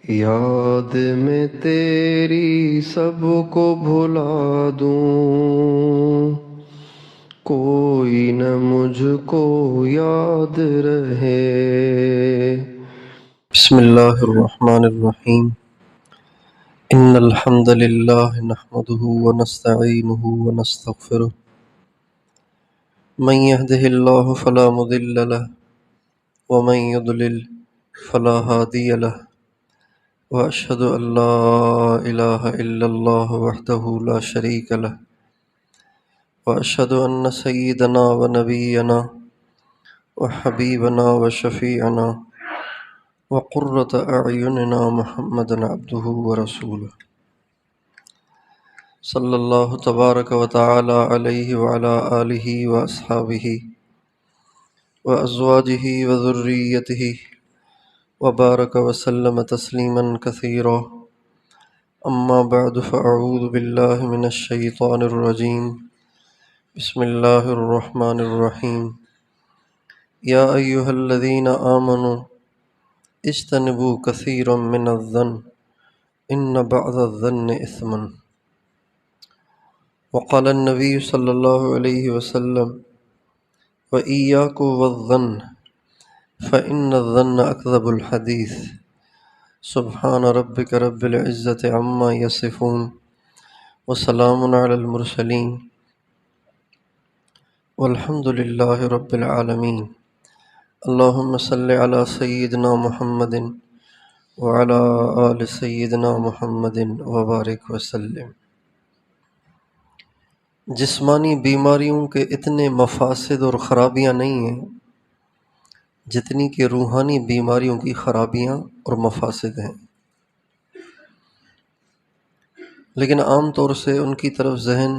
یاد میں تیری سب کو بھلا دوں، کوئی نہ مجھ کو یاد رہے۔ بسم اللہ الرحمن الرحیم۔ ان الحمد للہ نحمده ونستعینه ونستغفره، من يهده اللہ فلا مضل له ومن يضلل فلا هادی له، وأشهد أن لا إله إلا الله وحده لا شريك له، وأشهد أن سيدنا ونبينا وحبيبنا وشفيعنا وقرة أعيننا محمدا عبده ورسوله، صلى الله تبارك وتعالى عليه وعلى آله وأصحابه وأزواجه وذريته وبارك وسلم تسليما كثيرا، أما بعد فأعوذ بالله من الشيطان الرجيم، بسم الله الرحمن الرحيم۔ يا أيها الذين آمنوا اجتنبوا كثيرا من الظن إن بعض الظن إثم، وقال النبي صلى الله عليه وسلم وإياكم والظن فإن الظن أكذب الحديث، سبحان ربك رب العزة عما يصفون وسلام على المرسلين والحمد لله رب العالمين۔ اللهم صل على سيدنا محمد وعلى آل سيدنا محمد وبارک وسلم۔ جسمانی بیماریوں کے اتنے مفاسد اور خرابیاں نہیں ہیں جتنی کہ روحانی بیماریوں کی خرابیاں اور مفاسد ہیں، لیکن عام طور سے ان کی طرف ذہن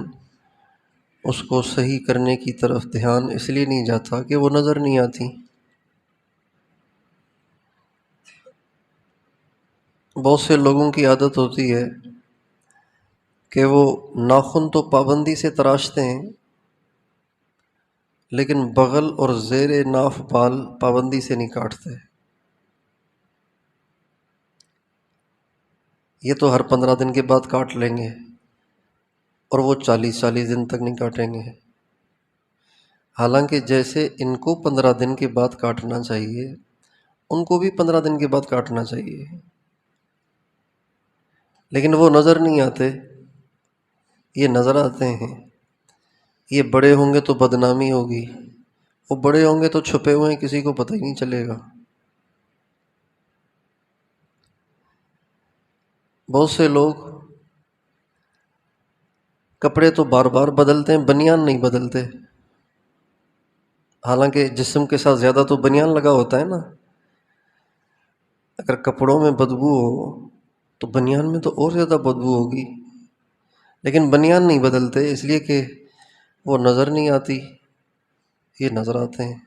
اس کو صحیح کرنے کی طرف دھیان اس لیے نہیں جاتا کہ وہ نظر نہیں آتی۔ بہت سے لوگوں کی عادت ہوتی ہے کہ وہ ناخن تو پابندی سے تراشتے ہیں، لیکن بغل اور زیر ناف بال پابندی سے نہیں کاٹتے۔ یہ تو ہر 15 دن کے بعد کاٹ لیں گے اور وہ 40 دن تک نہیں کاٹیں گے، حالانکہ جیسے ان کو 15 دن کے بعد کاٹنا چاہیے ان کو بھی 15 دن کے بعد کاٹنا چاہیے، لیکن وہ نظر نہیں آتے، یہ نظر آتے ہیں۔ یہ بڑے ہوں گے تو بدنامی ہوگی، وہ بڑے ہوں گے تو چھپے ہوئے ہیں، کسی کو پتہ ہی نہیں چلے گا۔ بہت سے لوگ کپڑے تو بار بار بدلتے ہیں، بنیان نہیں بدلتے، حالانکہ جسم کے ساتھ زیادہ تو بنیان لگا ہوتا ہے نا۔ اگر کپڑوں میں بدبو ہو تو بنیان میں تو اور زیادہ بدبو ہوگی، لیکن بنیان نہیں بدلتے اس لیے کہ وہ نظر نہیں آتی، یہ نظر آتے ہیں۔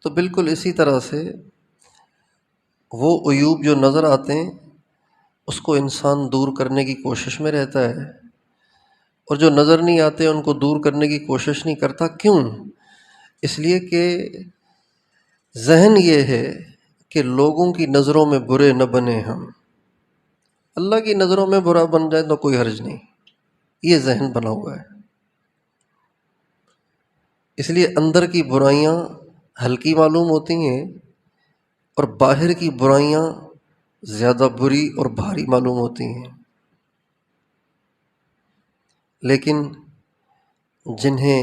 تو بالکل اسی طرح سے وہ عیوب جو نظر آتے ہیں اس کو انسان دور کرنے کی کوشش میں رہتا ہے، اور جو نظر نہیں آتے ان کو دور کرنے کی کوشش نہیں کرتا۔ کیوں؟ اس لیے کہ ذہن یہ ہے کہ لوگوں کی نظروں میں برے نہ بنے ہم، اللہ کی نظروں میں برا بن جائے تو کوئی حرج نہیں، یہ ذہن بنا ہوا ہے۔ اس لیے اندر کی برائیاں ہلکی معلوم ہوتی ہیں اور باہر کی برائیاں زیادہ بری اور بھاری معلوم ہوتی ہیں، لیکن جنہیں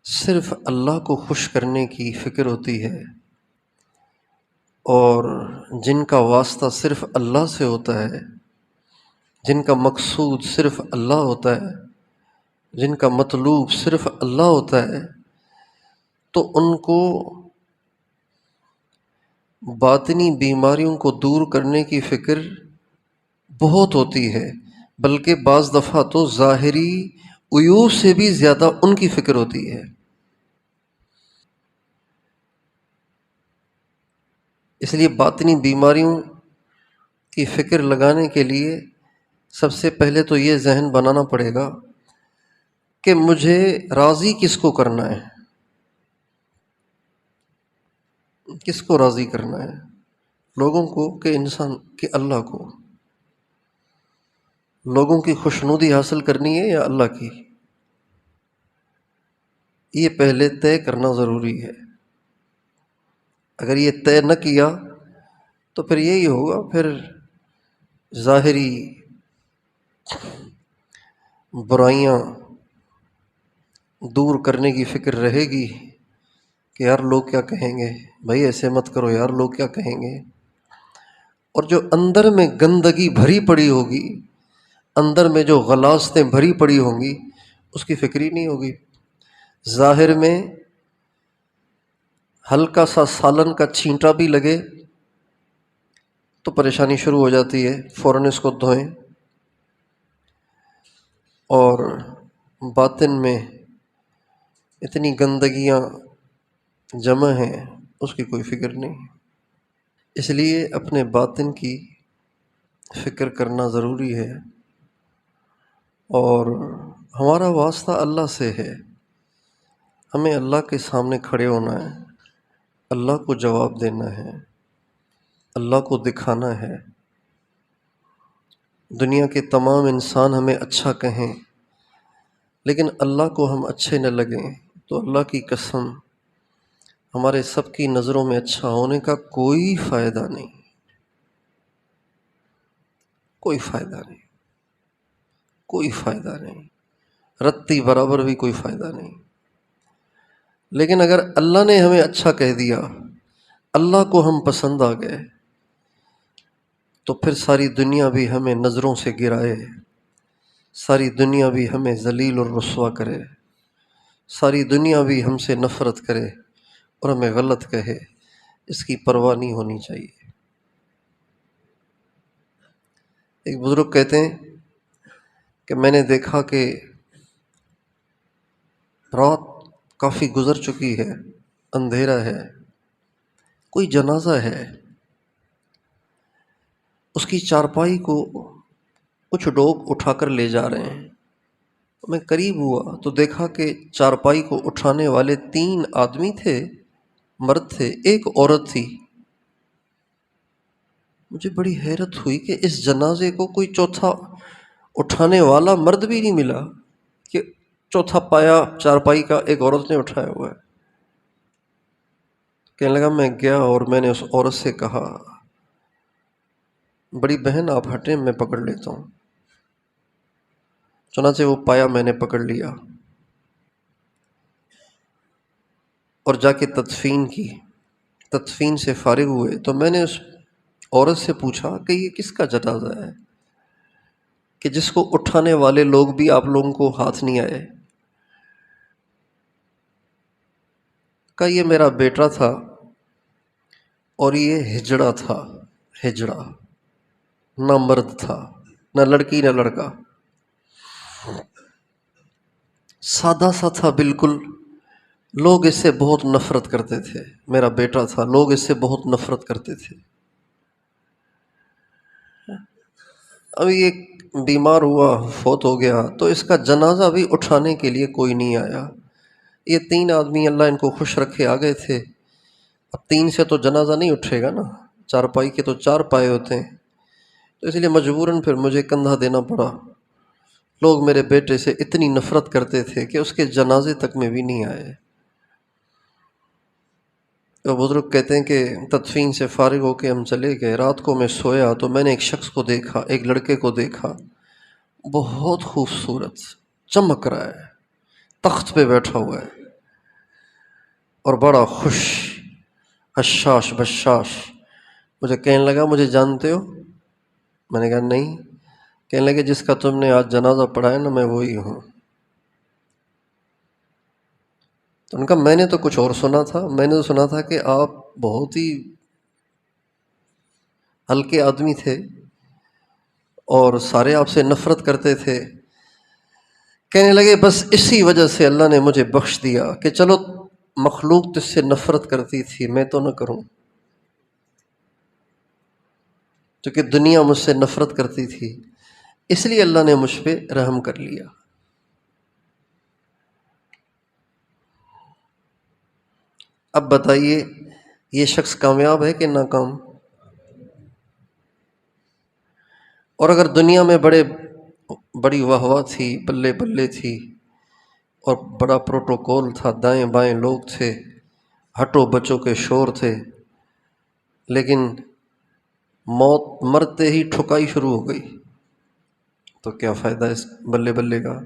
صرف اللہ کو خوش کرنے کی فکر ہوتی ہے اور جن کا واسطہ صرف اللہ سے ہوتا ہے، جن کا مقصود صرف اللہ ہوتا ہے، جن کا مطلوب صرف اللہ ہوتا ہے، تو ان کو باطنی بیماریوں کو دور کرنے کی فکر بہت ہوتی ہے، بلکہ بعض دفعہ تو ظاہری عیوب سے بھی زیادہ ان کی فکر ہوتی ہے۔ اس لیے باطنی بیماریوں کی فکر لگانے کے لیے سب سے پہلے تو یہ ذہن بنانا پڑے گا کہ مجھے راضی کس کو کرنا ہے، کس کو راضی کرنا ہے۔ لوگوں کو کہ انسان کہ اللہ کو، لوگوں کی خوشنودی حاصل کرنی ہے یا اللہ کی، یہ پہلے طے کرنا ضروری ہے۔ اگر یہ طے نہ کیا تو پھر یہی ہوگا، پھر ظاہری برائیاں دور کرنے کی فکر رہے گی کہ یار لوگ کیا کہیں گے، بھائی ایسے مت کرو یار لوگ کیا کہیں گے، اور جو اندر میں گندگی بھری پڑی ہوگی، اندر میں جو غلاظتیں بھری پڑی ہوں گی، اس کی فکر ہی نہیں ہوگی۔ ظاہر میں ہلکا سا سالن کا چھینٹا بھی لگے تو پریشانی شروع ہو جاتی ہے، فوراً اس کو دھوئیں، اور باطن میں اتنی گندگیاں جمع ہیں اس کی کوئی فکر نہیں۔ اس لیے اپنے باطن کی فکر کرنا ضروری ہے، اور ہمارا واسطہ اللہ سے ہے، ہمیں اللہ کے سامنے کھڑے ہونا ہے، اللہ کو جواب دینا ہے، اللہ کو دکھانا ہے۔ دنیا کے تمام انسان ہمیں اچھا کہیں لیکن اللہ کو ہم اچھے نہ لگیں تو اللہ کی قسم ہمارے سب کی نظروں میں اچھا ہونے کا کوئی فائدہ نہیں، کوئی فائدہ نہیں، کوئی فائدہ نہیں، رتی برابر بھی کوئی فائدہ نہیں۔ لیکن اگر اللہ نے ہمیں اچھا کہہ دیا، اللہ کو ہم پسند آ گئے، تو پھر ساری دنیا بھی ہمیں نظروں سے گرائے، ساری دنیا بھی ہمیں ذلیل اور رسوا کرے، ساری دنیا بھی ہم سے نفرت کرے اور ہمیں غلط کہے، اس کی پرواہ نہیں ہونی چاہیے۔ ایک بزرگ کہتے ہیں کہ میں نے دیکھا کہ رات کافی گزر چکی ہے، اندھیرا ہے، کوئی جنازہ ہے، اس کی چارپائی کو کچھ لوگ اٹھا کر لے جا رہے ہیں۔ میں قریب ہوا تو دیکھا کہ چارپائی کو اٹھانے والے 3 آدمی تھے، مرد تھے، ایک عورت تھی۔ مجھے بڑی حیرت ہوئی کہ اس جنازے کو کوئی چوتھا اٹھانے والا مرد بھی نہیں ملا، کہ چوتھا پایا چارپائی کا ایک عورت نے اٹھایا ہوا ہے۔ کہنے لگا میں گیا اور میں نے اس عورت سے کہا بڑی بہن آپ ہٹیں میں پکڑ لیتا ہوں۔ چنانچہ وہ پایا میں نے پکڑ لیا اور جا کے تدفین کی۔ تدفین سے فارغ ہوئے تو میں نے اس عورت سے پوچھا کہ یہ کس کا جنازہ ہے کہ جس کو اٹھانے والے لوگ بھی آپ لوگوں کو ہاتھ نہیں آئے؟ کہا یہ میرا بیٹا تھا اور یہ ہجڑا تھا، ہجڑا، نہ مرد تھا، نہ لڑکی نہ لڑکا، سادہ سا تھا بالکل، لوگ اس سے بہت نفرت کرتے تھے۔ میرا بیٹا تھا، لوگ اس سے بہت نفرت کرتے تھے۔ اب یہ بیمار ہوا، فوت ہو گیا، تو اس کا جنازہ بھی اٹھانے کے لیے کوئی نہیں آیا۔ یہ 3 آدمی اللہ ان کو خوش رکھے آ گئے تھے۔ اب 3 سے تو جنازہ نہیں اٹھے گا نا، چارپائی کے تو 4 پائے ہوتے ہیں، تو اس لیے مجبوراً پھر مجھے کندھا دینا پڑا۔ لوگ میرے بیٹے سے اتنی نفرت کرتے تھے کہ اس کے جنازے تک میں بھی نہیں آئے۔ تو بزرگ کہتے ہیں کہ تدفین سے فارغ ہو کے ہم چلے گئے، رات کو میں سویا تو میں نے ایک شخص کو دیکھا، ایک لڑکے کو دیکھا، بہت خوبصورت، چمک رہا ہے، تخت پہ بیٹھا ہوا ہے اور بڑا خوش، حشاش بشاش۔ مجھے کہنے لگا مجھے جانتے ہو؟ میں نے کہا نہیں۔ کہنے لگے جس کا تم نے آج جنازہ پڑھا ہے نا، میں وہی ہوں۔ تو ان کا میں نے تو کچھ اور سنا تھا، میں نے تو سنا تھا کہ آپ بہت ہی ہلکے آدمی تھے اور سارے آپ سے نفرت کرتے تھے۔ کہنے لگے بس اسی وجہ سے اللہ نے مجھے بخش دیا کہ چلو مخلوق تجھ سے نفرت کرتی تھی، میں تو نہ کروں، کیونکہ دنیا مجھ سے نفرت کرتی تھی، اس لیے اللہ نے مجھ پہ رحم کر لیا۔ اب بتائیے یہ شخص کامیاب ہے کہ ناکام؟ اور اگر دنیا میں بڑی واہ واہ تھی، بلے بلے تھی، اور بڑا پروٹوکول تھا، دائیں بائیں لوگ تھے، ہٹو بچوں کے شور تھے، لیکن موت مرتے ہی ٹھکائی شروع ہو گئی، تو کیا فائدہ اس بلے بلے کا؟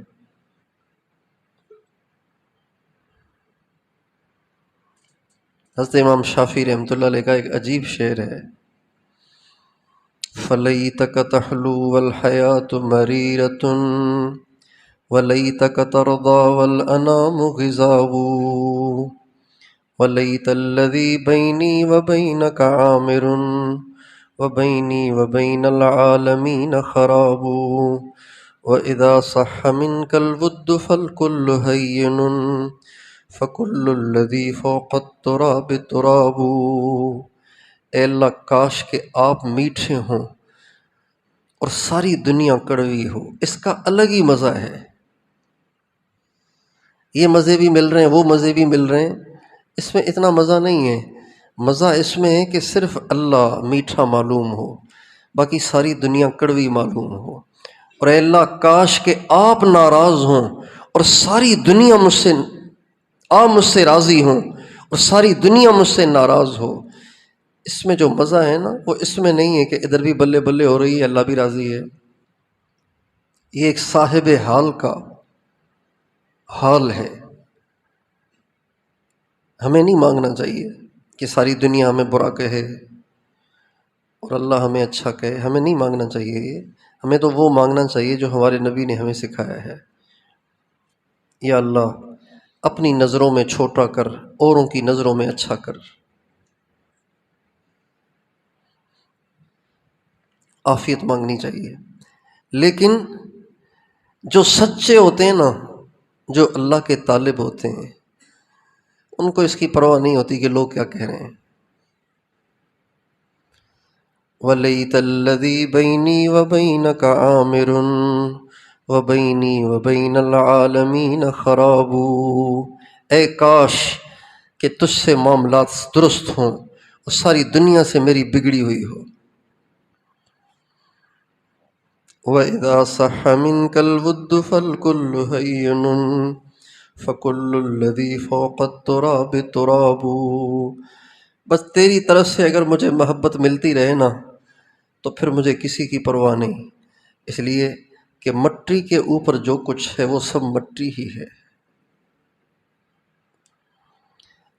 حضرت امام شافعی رحمۃ اللہ علیہ کا ایک عجیب شعر ہے: فَلَيْتَكَ تَحْلُو وَالْحَيَاةُ مَرِيرَةٌ وَلَيْتَكَ تَرْضَىٰ وَالْأَنَامُ غِضَابُ وَلَيْتَ الَّذِي بَيْنِي وَبَيْنَكَ عَامِرٌ وَبَيْنِي وَبَيْنَ الْعَالَمِينَ خَرَابُ وَإِذَا صَحَّ مِنْكَ الْوُدُّ فَالْكُلُّ هَيِّنٌ فَكُلُّ الَّذِي فَوْقَ التُّرَابِ تُرَابُ۔ اے اللہ کاش کہ آپ میٹھے ہوں اور ساری دنیا کڑوی ہو، اس کا الگ ہی مزہ ہے۔ یہ مزے بھی مل رہے ہیں، وہ مزے بھی مل رہے ہیں، اس میں اتنا مزہ نہیں ہے۔ مزہ اس میں ہے کہ صرف اللہ میٹھا معلوم ہو، باقی ساری دنیا کڑوی معلوم ہو۔ اور اے اللہ کاش کہ آپ ناراض ہوں اور ساری دنیا آپ مجھ سے راضی ہوں اور ساری دنیا مجھ سے ناراض ہو۔ اس میں جو مزہ ہے نا، وہ اس میں نہیں ہے کہ ادھر بھی بلے بلے ہو رہی ہے، اللہ بھی راضی ہے۔ یہ ایک صاحب حال کا حال ہے۔ ہمیں نہیں مانگنا چاہیے کہ ساری دنیا ہمیں برا کہے اور اللہ ہمیں اچھا کہے، ہمیں نہیں مانگنا چاہیے یہ۔ ہمیں تو وہ مانگنا چاہیے جو ہمارے نبی نے ہمیں سکھایا ہے: یا اللہ اپنی نظروں میں چھوٹا کر، اوروں کی نظروں میں اچھا کر۔ عافیت مانگنی چاہیے۔ لیکن جو سچے ہوتے ہیں نا، جو اللہ کے طالب ہوتے ہیں، ان کو اس کی پرواہ نہیں ہوتی کہ لوگ کیا کہہ رہے ہیں۔ وَلَيْتَ الَّذِي بَيْنِي وَبَيْنَكَ عَامِرٌ وَبَيْنِي وَبَيْنَ الْعَالَمِينَ خَرَابُ۔ اے کاش کہ تجھ سے معاملات درست ہوں اور ساری دنیا سے میری بگڑی ہوئی ہو۔ وَإِذَا صَحَّ مِنْكَ الْوُدُّ فَالْكُلُّ هَيِّنٌ فَكُلُّ الَّذِي فَوْقَ التُّرَابِ تُرَابُ۔ بس تیری طرف سے اگر مجھے محبت ملتی رہے نا، تو پھر مجھے کسی کی پرواہ نہیں، اس لیے کہ مٹی کے اوپر جو کچھ ہے وہ سب مٹی ہی ہے۔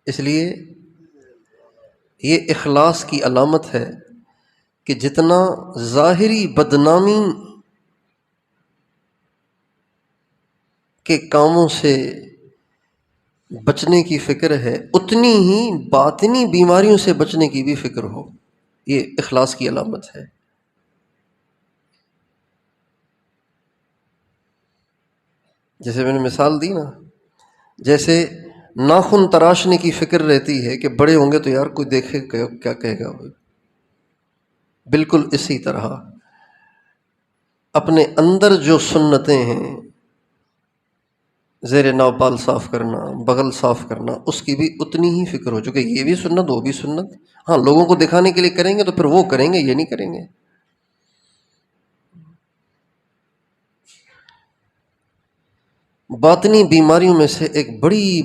اس لیے یہ اخلاص کی علامت ہے کہ جتنا ظاہری بدنامی کے کاموں سے بچنے کی فکر ہے، اتنی ہی باطنی بیماریوں سے بچنے کی بھی فکر ہو۔ یہ اخلاص کی علامت ہے۔ جیسے میں نے مثال دی نا، جیسے ناخن تراشنے کی فکر رہتی ہے کہ بڑے ہوں گے تو یار کوئی دیکھے کیا کہے گا، بالکل اسی طرح اپنے اندر جو سنتیں ہیں، زیر ناف بال صاف کرنا، بغل صاف کرنا، اس کی بھی اتنی ہی فکر ہو چکے، یہ بھی سنت وہ بھی سنت۔ ہاں لوگوں کو دکھانے کے لیے کریں گے تو پھر وہ کریں گے، یہ نہیں کریں گے۔ باطنی بیماریوں میں سے ایک بڑی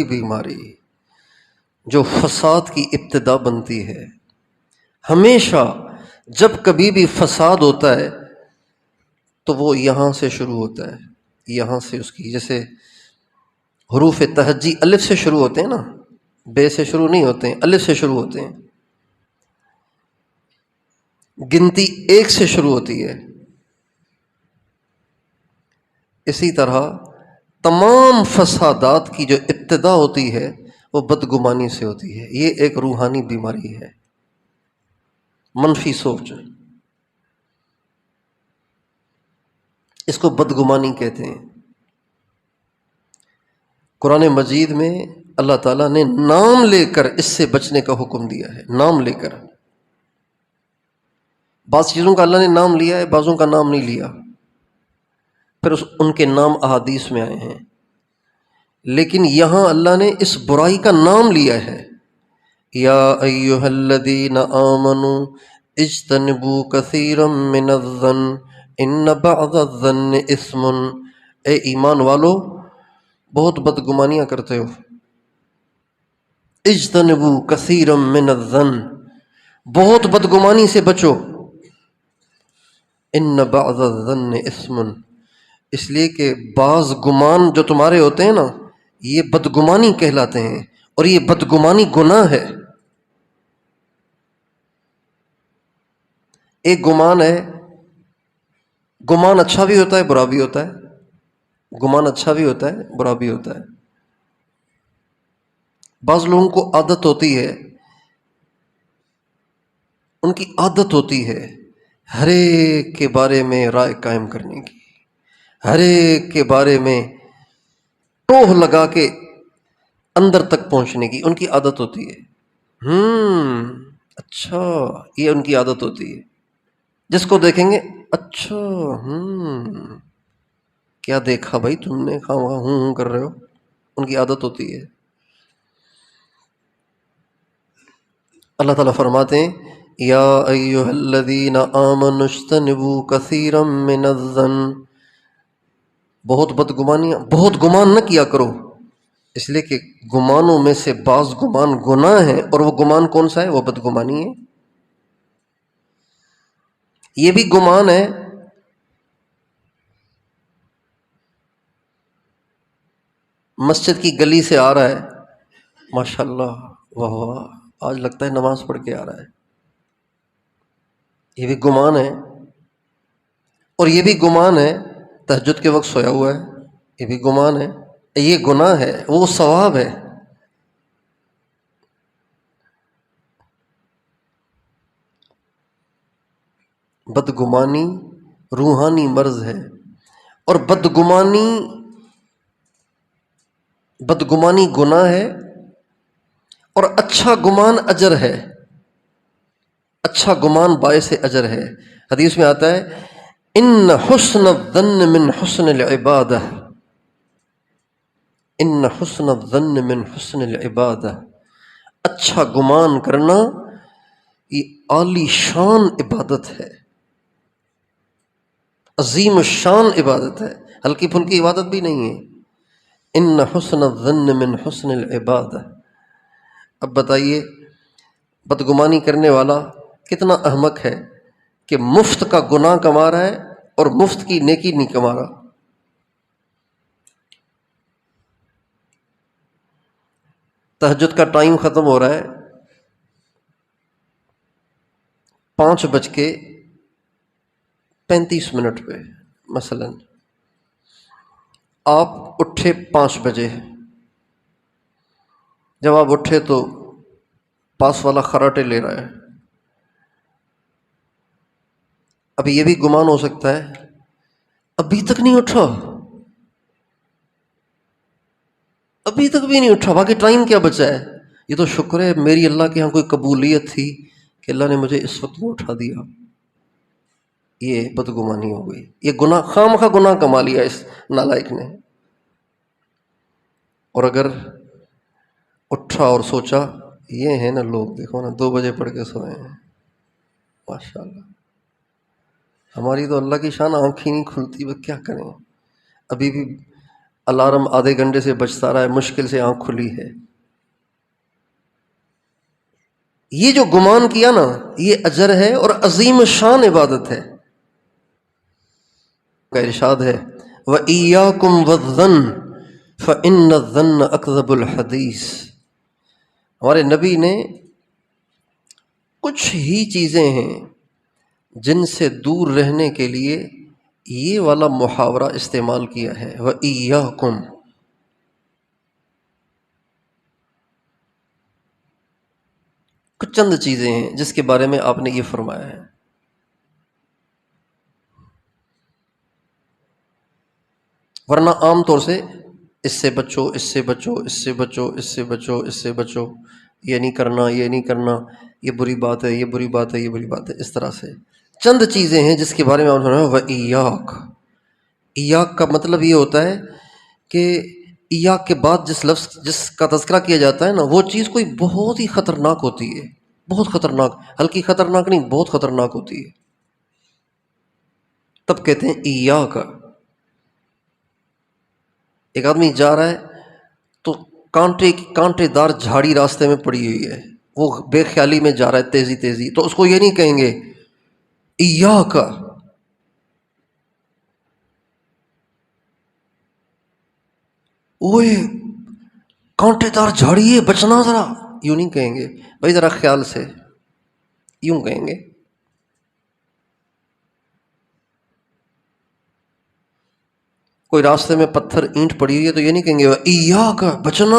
بیماری جو فساد کی ابتدا بنتی ہے۔ ہمیشہ جب کبھی بھی فساد ہوتا ہے تو وہ یہاں سے شروع ہوتا ہے، یہاں سے اس کی، جیسے حروف تہجی الف سے شروع ہوتے ہیں نا، بے سے شروع نہیں ہوتے ہیں، الف سے شروع ہوتے ہیں۔ گنتی ایک سے شروع ہوتی ہے۔ اسی طرح تمام فسادات کی جو ابتدا ہوتی ہے وہ بدگمانی سے ہوتی ہے۔ یہ ایک روحانی بیماری ہے، منفی سوچ، اس کو بدگمانی کہتے ہیں۔ قرآن مجید میں اللہ تعالیٰ نے نام لے کر اس سے بچنے کا حکم دیا ہے، نام لے کر۔ بعض چیزوں کا اللہ نے نام لیا ہے، بعضوں کا نام نہیں لیا، پھر ان کے نام احادیث میں آئے ہیں۔ لیکن یہاں اللہ نے اس برائی کا نام لیا ہے، یا ایہا الذین آمنوا اجتنبوا کثیرا من الظن ان بعض الظن اثم، اے ایمان والو بہت بدگمانیاں کرتے ہو، اجتنبوا کثیرا من الظن، بہت بدگمانی سے بچو، ان بعض الظن اثم، اس لیے کہ بعض گمان جو تمہارے ہوتے ہیں نا یہ بدگمانی کہلاتے ہیں، اور یہ بدگمانی گناہ ہے۔ ایک گمان ہے، گمان اچھا بھی ہوتا ہے برا بھی ہوتا ہے، گمان اچھا بھی ہوتا ہے برا بھی ہوتا ہے۔ بعض لوگوں کو عادت ہوتی ہے، ان کی عادت ہوتی ہے ہر ایک کے بارے میں رائے قائم کرنے کی، ہر ایک کے بارے میں ٹوہ لگا کے اندر تک پہنچنے کی ان کی عادت ہوتی ہے۔ اچھا، یہ ان کی عادت ہوتی ہے۔ جس کو دیکھیں گے اچھا کیا دیکھا بھائی تم نے، خواہ ہوں کر رہے ہو، ان کی عادت ہوتی ہے۔ اللہ تعالیٰ فرماتے ہیں یا ایہا الذین آمنوا اجتنبوا کثیرا من الظن، بہت بدگمانیاں، بہت گمان نہ کیا کرو، اس لیے کہ گمانوں میں سے بعض گمان گناہ ہیں، اور وہ گمان کون سا ہے؟ وہ بدگمانی ہے۔ یہ بھی گمان ہے مسجد کی گلی سے آ رہا ہے، ماشاءاللہ واہ واہ آج لگتا ہے نماز پڑھ کے آ رہا ہے، یہ بھی گمان ہے۔ اور یہ بھی گمان ہے تہجد کے وقت سویا ہوا ہے، یہ بھی گمان ہے، یہ گناہ ہے، وہ ثواب ہے۔ بدگمانی روحانی مرض ہے، اور بدگمانی گناہ ہے، اور اچھا گمان اجر ہے، اچھا گمان باعث اجر ہے۔ حدیث میں آتا ہے ان حسن الظن من حسن العبادہ، ان حسن الظن من حسن العبادہ، اچھا گمان کرنا یہ عالی شان عبادت ہے، عظیم الشان عبادت ہے، ہلکی پھلکی عبادت بھی نہیں ہے۔ ان حسن الظن من حسن العبادہ۔ اب بتائیے بدگمانی کرنے والا کتنا احمق ہے کہ مفت کا گناہ کما رہا ہے اور مفت کی نیکی نہیں کما رہا۔ تہجد کا ٹائم ختم ہو رہا ہے، 5:35 پہ مثلا آپ اٹھے 5 بجے، جب آپ اٹھے تو پاس والا خراٹے لے رہا ہے۔ اب یہ بھی گمان ہو سکتا ہے ابھی تک نہیں اٹھا، ابھی تک بھی نہیں اٹھا، باقی ٹائم کیا بچا ہے؟ یہ تو شکر ہے میری اللہ کے ہاں کوئی قبولیت تھی کہ اللہ نے مجھے اس وقت میں اٹھا دیا۔ یہ بدگمانی ہو گئی، یہ گناہ، خواہ گناہ کما لیا اس نالائق نے۔ اور اگر اٹھا اور سوچا، یہ ہے نا لوگ، دیکھو نا 2 بجے پڑھ کے سوئے ہیں، ماشاءاللہ، ہماری تو اللہ کی شان آنکھ ہی نہیں کھلتی، وہ کیا کریں، ابھی بھی الارم آدھے گھنٹے سے بجتا رہا ہے، مشکل سے آنکھ کھلی ہے۔ یہ جو گمان کیا نا یہ اجر ہے اور عظیم شان عبادت ہے۔ کا ارشاد ہے وَإِيَّاكُمْ وَالظَّنَّ فَإِنَّ الظَّنَّ أَكْذَبُ الْحَدِيثِ۔ ہمارے نبی نے کچھ ہی چیزیں ہیں جن سے دور رہنے کے لیے یہ والا محاورہ استعمال کیا ہے، وَإِيَّاكُمْ، کچھ چند چیزیں ہیں جس کے بارے میں آپ نے یہ فرمایا ہے۔ ورنہ عام طور سے اس سے بچو، اس سے بچو، اس سے بچو، اس سے بچو، اس سے بچو، یہ نہیں کرنا، یہ نہیں کرنا، یہ بری بات ہے، یہ بری بات ہے، یہ بری بات ہے، اس طرح سے چند چیزیں ہیں جس کے بارے میں آپ نے فرمایا وَإِيَّاكَ۔ ایاک کا مطلب یہ ہوتا ہے کہ ایاک کے بعد جس کا تذکرہ کیا جاتا ہے نا، وہ چیز کوئی بہت ہی خطرناک ہوتی ہے، بہت خطرناک، ہلکی خطرناک نہیں، بہت خطرناک ہوتی ہے، تب کہتے ہیں ایاک۔ ایک آدمی جا رہا ہے تو کانٹے دار جھاڑی راستے میں پڑی ہوئی ہے، وہ بے خیالی میں جا رہا ہے تیزی تیزی، تو اس کو یہ نہیں کہیں گے ایاک، اوے کانٹے دار جھاڑی ہے بچنا ذرا، یوں نہیں کہیں گے، بھائی ذرا خیال سے، یوں کہیں گے۔ کوئی راستے میں پتھر اینٹ پڑی ہوئی ہے تو یہ نہیں کہیں گے ایاک بچنا،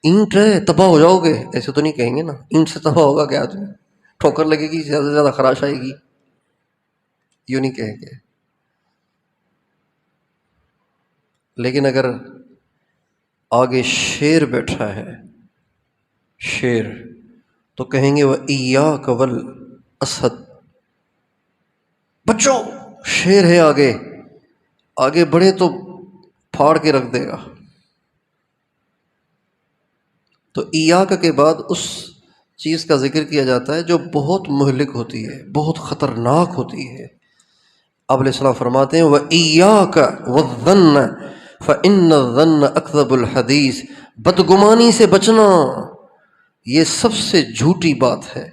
اینٹ ہے تباہ ہو جاؤ گے، ایسے تو نہیں کہیں گے نا، اینٹ سے تباہ ہوگا کیا آدمی، ٹھوکر لگے گی، زیادہ سے زیادہ خراش آئے گی، یوں نہیں کہیں گے۔ لیکن اگر آگے شیر بیٹھا ہے، شیر، تو کہیں گے وہ ایاک والاسد، بچو شیر ہے آگے، آگے بڑھے تو پھاڑ کے رکھ دے گا۔ تو ایاک کے بعد اس چیز کا ذکر کیا جاتا ہے جو بہت مہلک ہوتی ہے، بہت خطرناک ہوتی ہے۔ آپ علیہ السلام فرماتے ہیں وَإِيَّاكَ وَالظَّنَّ فَإِنَّ الظَّنَّ أَكْذَبُ الْحَدِيثِ، بدگمانی سے بچنا، یہ سب سے جھوٹی بات ہے،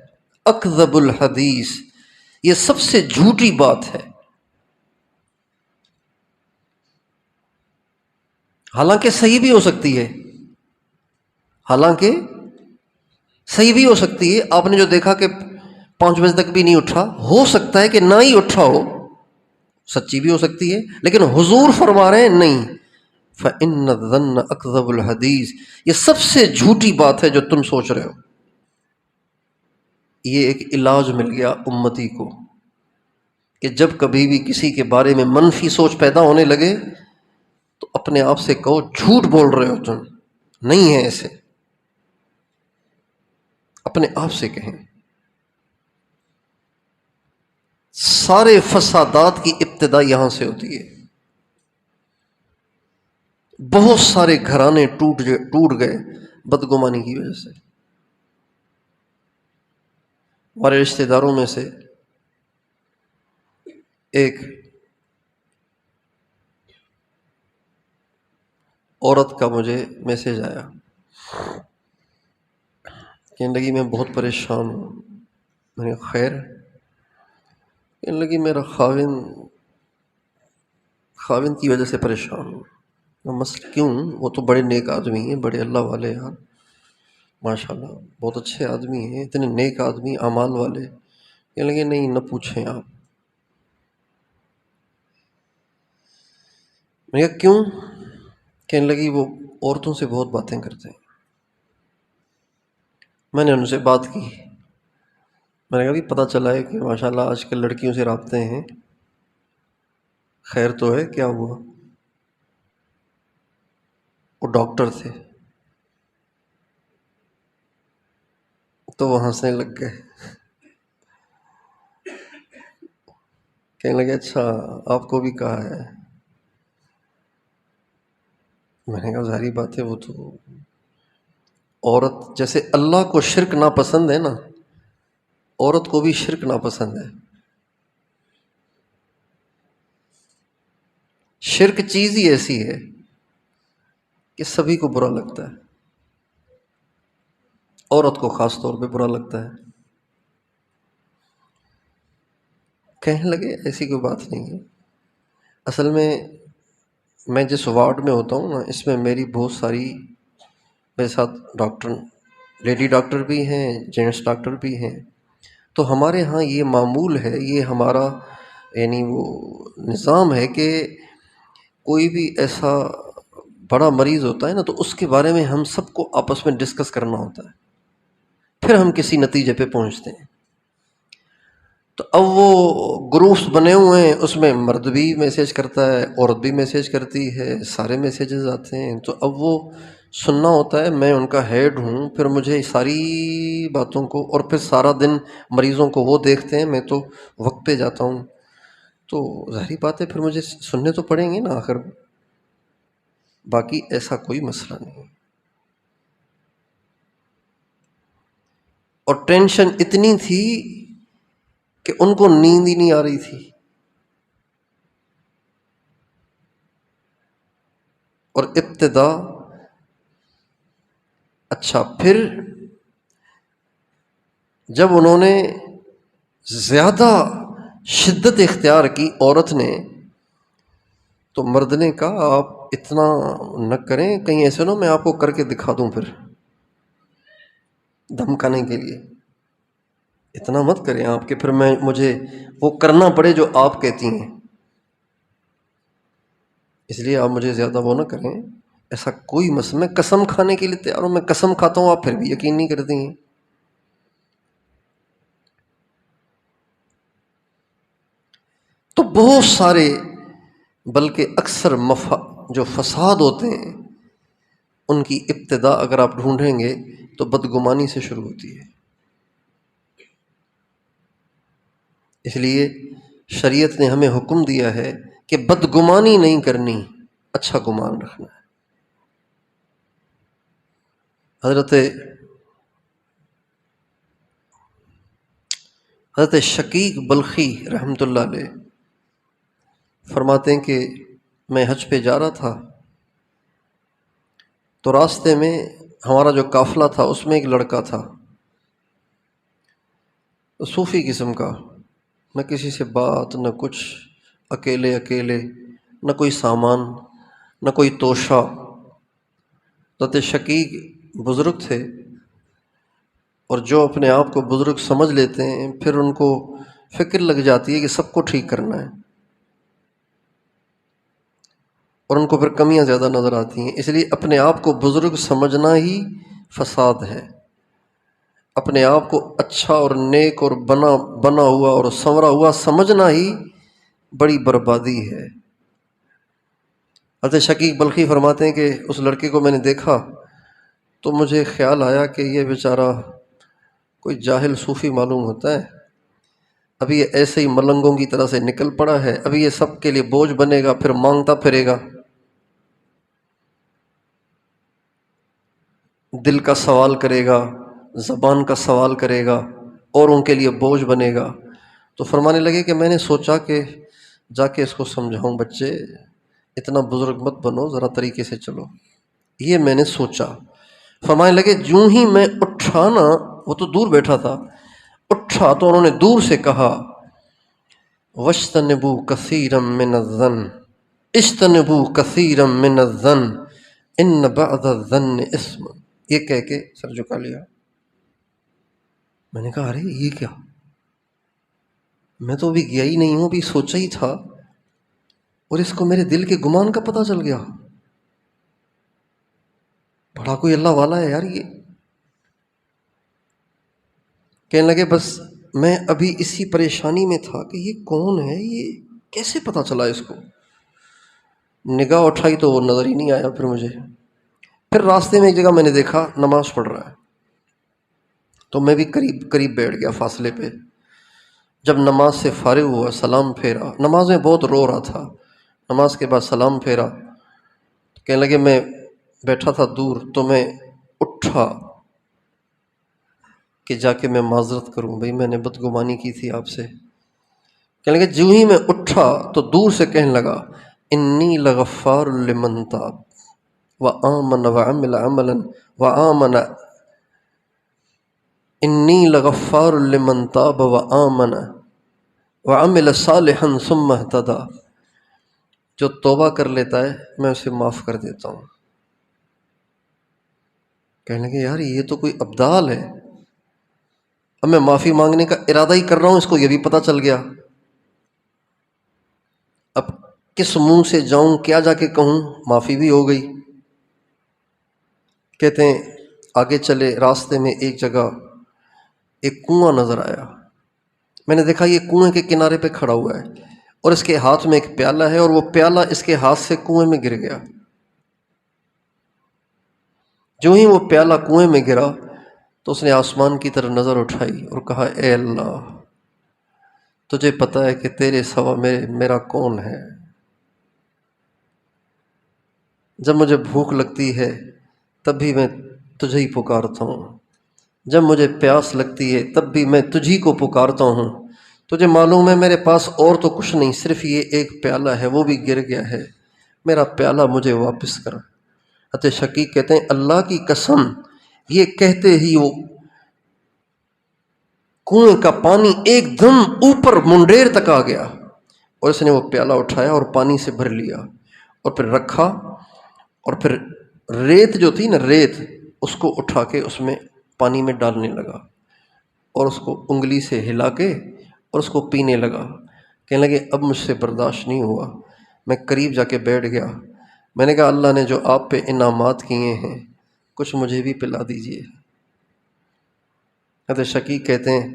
اکذب الحدیث، یہ سب سے جھوٹی بات ہے۔ حالانکہ صحیح بھی ہو سکتی ہے، حالانکہ صحیح بھی ہو سکتی ہے، آپ نے جو دیکھا کہ 5 بجے تک بھی نہیں اٹھا، ہو سکتا ہے کہ نہ ہی اٹھا ہو، سچی بھی ہو سکتی ہے، لیکن حضور فرما رہے ہیں نہیں، فَإِنَّ الظَّنَّ أَكْذَبُ الْحَدِيثِ، یہ سب سے جھوٹی بات ہے جو تم سوچ رہے ہو۔ یہ ایک علاج مل گیا امتی کو کہ جب کبھی بھی کسی کے بارے میں منفی سوچ پیدا ہونے لگے تو اپنے آپ سے کہو جھوٹ بول رہے ہو تم، نہیں ہے ایسے، اپنے آپ سے کہیں۔ سارے فسادات کی ابتدا یہاں سے ہوتی ہے، بہت سارے گھرانے ٹوٹ گئے بدگمانی کی وجہ سے۔ ہمارے رشتہ داروں میں سے ایک عورت کا مجھے میسج آیا، کہنے لگی میں بہت پریشان ہوں۔ میں نے کہا خیر؟ کہنے لگی میرا خاوند کی وجہ سے پریشان ہوں۔ مسئلہ کیوں؟ وہ تو بڑے نیک آدمی ہیں، بڑے اللہ والے یار، ماشاءاللہ بہت اچھے آدمی ہیں، اتنے نیک آدمی، اعمال والے۔ کہنے لگے نہیں نہ پوچھیں آپ۔ میں نے کہا کیوں؟ کہنے لگی وہ عورتوں سے بہت باتیں کرتے ہیں۔ میں نے ان سے بات کی، میں نے کہا بھی پتہ چلا ہے کہ ماشاءاللہ آج کل لڑکیوں سے رابطے ہیں، خیر تو ہے؟ کیا ہوا؟ وہ ڈاکٹر تھے تو وہ ہنسنے لگ گئے، کہنے لگے اچھا آپ کو بھی کہا ہے؟ میں نے کہا ظاہری بات ہے، وہ تو عورت جیسے اللہ کو شرک ناپسند ہے نا، عورت کو بھی شرک ناپسند ہے۔ شرک چیز ہی ایسی ہے کہ سبھی کو برا لگتا ہے، عورت کو خاص طور پہ برا لگتا ہے۔ کہنے لگے ایسی کوئی بات نہیں ہے، اصل میں جس وارڈ میں ہوتا ہوں نا، اس میں میری بہت ساری، میرے ساتھ ڈاکٹر، لیڈی ڈاکٹر بھی ہیں، جینٹس ڈاکٹر بھی ہیں، تو ہمارے ہاں یہ معمول ہے، یہ ہمارا یعنی وہ نظام ہے کہ کوئی بھی ایسا بڑا مریض ہوتا ہے نا تو اس کے بارے میں ہم سب کو آپس میں ڈسکس کرنا ہوتا ہے، پھر ہم کسی نتیجے پہ پہنچتے ہیں۔ تو اب وہ گروپس بنے ہوئے ہیں، اس میں مرد بھی میسیج کرتا ہے، عورت بھی میسیج کرتی ہے، سارے میسیجز آتے ہیں، تو اب وہ سننا ہوتا ہے، میں ان کا ہیڈ ہوں، پھر مجھے ساری باتوں کو، اور پھر سارا دن مریضوں کو وہ دیکھتے ہیں، میں تو وقت پہ جاتا ہوں، تو ظاہری بات ہے پھر مجھے سننے تو پڑیں گے نا آخر۔ باقی ایسا کوئی مسئلہ نہیں۔ اور ٹینشن اتنی تھی کہ ان کو نیند ہی نہیں آ رہی تھی، اور ابتدا اچھا پھر جب انہوں نے زیادہ شدت اختیار کی عورت نے، تو مرد نے کہا آپ اتنا نہ کریں، کہیں ایسے نہ میں آپ کو کر کے دکھا دوں، پھر دھمکانے کے لیے اتنا مت کریں آپ کہ پھر مجھے وہ کرنا پڑے جو آپ کہتی ہیں، اس لیے آپ مجھے زیادہ وہ نہ کریں، ایسا کوئی مسئلہ، میں قسم کھانے کے لیے تیار ہوں، میں قسم کھاتا ہوں، آپ پھر بھی یقین نہیں کرتی ہیں۔ تو بہت سارے بلکہ اکثر جو فساد ہوتے ہیں ان کی ابتدا اگر آپ ڈھونڈیں گے تو بدگمانی سے شروع ہوتی ہے۔ اس لیے شریعت نے ہمیں حکم دیا ہے کہ بدگمانی نہیں کرنی، اچھا گمان رکھنا ہے۔ حضرت شقیق بلخی رحمۃ اللہ علیہ فرماتے ہیں کہ میں حج پہ جا رہا تھا، تو راستے میں ہمارا جو قافلہ تھا اس میں ایک لڑکا تھا صوفی قسم کا، نہ کسی سے بات نہ کچھ، اکیلے نہ کوئی سامان نہ کوئی توشہ۔ حضرت شقیق بزرگ تھے، اور جو اپنے آپ کو بزرگ سمجھ لیتے ہیں پھر ان کو فکر لگ جاتی ہے کہ سب کو ٹھیک کرنا ہے، اور ان کو پھر کمیاں زیادہ نظر آتی ہیں۔ اس لیے اپنے آپ کو بزرگ سمجھنا ہی فساد ہے، اپنے آپ کو اچھا اور نیک اور بنا ہوا اور سنورا ہوا سمجھنا ہی بڑی بربادی ہے۔ حضرت شقیق بلخی فرماتے ہیں کہ اس لڑکے کو میں نے دیکھا تو مجھے خیال آیا کہ یہ بیچارہ کوئی جاہل صوفی معلوم ہوتا ہے، ابھی یہ ایسے ہی ملنگوں کی طرح سے نکل پڑا ہے، ابھی یہ سب کے لیے بوجھ بنے گا، پھر مانگتا پھرے گا، دل کا سوال کرے گا، زبان کا سوال کرے گا، اور ان کے لیے بوجھ بنے گا۔ تو فرمانے لگے کہ میں نے سوچا کہ جا کے اس کو سمجھاؤں، بچے اتنا بزرگ مت بنو، ذرا طریقے سے چلو، یہ میں نے سوچا۔ فرمانے لگے جوں ہی میں اٹھا نا، وہ تو دور بیٹھا تھا، اٹھا تو انہوں نے دور سے کہا وَاجْتَنِبُوا كَثِيرًا مِّنَ الظَّنِّ، اجتنبوا كَثِيرًا مِّنَ الظَّنِّ إِنَّ بَعْضَ الظَّنِّ إِثْمٌ، یہ کہہ کے سر جھکا لیا۔ میں نے کہا ارے یہ کیا، میں تو ابھی گیا ہی نہیں ہوں، ابھی سوچا ہی تھا، اور اس کو میرے دل کے گمان کا پتہ چل گیا، بڑا کوئی اللہ والا ہے یار یہ۔ کہنے لگے بس میں ابھی اسی پریشانی میں تھا کہ یہ کون ہے، یہ کیسے پتہ چلا اس کو۔ نگاہ اٹھائی تو وہ نظر ہی نہیں آیا پھر مجھے۔ پھر راستے میں ایک جگہ میں نے دیکھا نماز پڑھ رہا ہے، تو میں بھی قریب بیٹھ گیا فاصلے پہ۔ جب نماز سے فارغ ہوا، سلام پھیرا، نماز میں بہت رو رہا تھا، نماز کے بعد سلام پھیرا، کہنے لگے میں بیٹھا تھا دور، تو میں اٹھا کہ جا کے میں معذرت کروں، بھئی میں نے بدگمانی کی تھی آپ سے۔ کہنے لگے جو ہی میں اٹھا تو دور سے کہنے لگا انی لغفار لمن تاب وآمن وعمل عملا وآمن، انی لغفار لمن تاب وآمن وعمل صالحا ثم اہتدی، جو توبہ کر لیتا ہے میں اسے معاف کر دیتا ہوں۔ کہنے لگے یار یہ تو کوئی ابدال ہے، اب میں معافی مانگنے کا ارادہ ہی کر رہا ہوں، اس کو یہ بھی پتہ چل گیا، اب کس منہ سے جاؤں، کیا جا کے کہوں، معافی بھی ہو گئی۔ کہتے ہیں آگے چلے، راستے میں ایک جگہ ایک کنواں نظر آیا، میں نے دیکھا یہ کنویں کے کنارے پہ کھڑا ہوا ہے، اور اس کے ہاتھ میں ایک پیالہ ہے، اور وہ پیالہ اس کے ہاتھ سے کنویں میں گر گیا۔ جو ہی وہ پیالہ کنویں میں گرا تو اس نے آسمان کی طرف نظر اٹھائی اور کہا اے اللہ، تجھے پتہ ہے کہ تیرے سوا میرا کون ہے، جب مجھے بھوک لگتی ہے تب بھی میں تجھے ہی پکارتا ہوں، جب مجھے پیاس لگتی ہے تب بھی میں تجھی کو پکارتا ہوں۔ تجھے معلوم ہے میرے پاس اور تو کچھ نہیں، صرف یہ ایک پیالہ ہے، وہ بھی گر گیا ہے، میرا پیالہ مجھے واپس کر۔ حضرت شقیق کہتے ہیں اللہ کی قسم، یہ کہتے ہی وہ کنویں کا پانی ایک دم اوپر منڈیر تک آ گیا، اور اس نے وہ پیالہ اٹھایا اور پانی سے بھر لیا اور پھر رکھا، اور پھر ریت جو تھی نا، ریت، اس کو اٹھا کے اس میں پانی میں ڈالنے لگا اور اس کو انگلی سے ہلا کے اور اس کو پینے لگا۔ کہنے لگے اب مجھ سے برداشت نہیں ہوا، میں قریب جا کے بیٹھ گیا، میں نے کہا اللہ نے جو آپ پہ انعامات کیے ہیں کچھ مجھے بھی پلا دیجئے۔ حضرت شقیق کہتے ہیں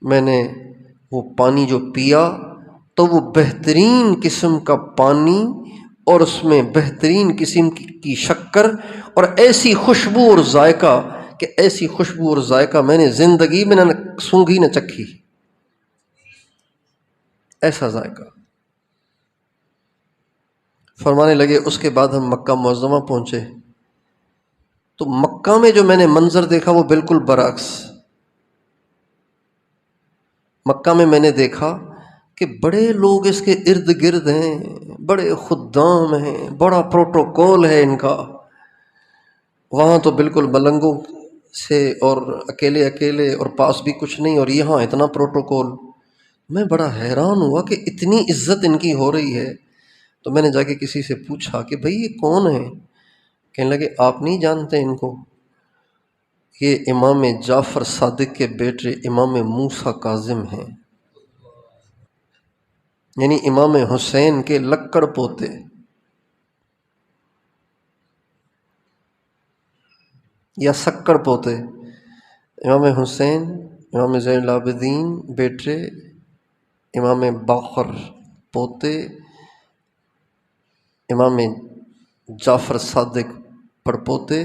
میں نے وہ پانی جو پیا تو وہ بہترین قسم کا پانی اور اس میں بہترین قسم کی شکر اور ایسی خوشبو اور ذائقہ کہ ایسی خوشبو اور ذائقہ میں نے زندگی میں نہ سونگھی نہ چکھی، ایسا ذائقہ۔ فرمانے لگے اس کے بعد ہم مکہ معظمہ پہنچے تو مکہ میں جو میں نے منظر دیکھا وہ بالکل برعکس۔ مکہ میں نے دیکھا کہ بڑے لوگ اس کے ارد گرد ہیں، بڑے خدام ہیں، بڑا پروٹوکول ہے ان کا۔ وہاں تو بالکل ملنگوں سے اور اکیلے اکیلے اور پاس بھی کچھ نہیں، اور یہاں اتنا پروٹوکول۔ میں بڑا حیران ہوا کہ اتنی عزت ان کی ہو رہی ہے، تو میں نے جا کے کسی سے پوچھا کہ بھئی یہ کون ہیں؟ کہنے لگے آپ نہیں جانتے ان کو، یہ امام جعفر صادق کے بیٹے امام موسیٰ کاظم ہیں، یعنی امام حسین کے لکڑ پوتے۔ یا سکڑ پوتے، امام حسین، امام زین العابدین بیٹے، امام باقر پوتے، امام جعفر صادق پڑپوتے،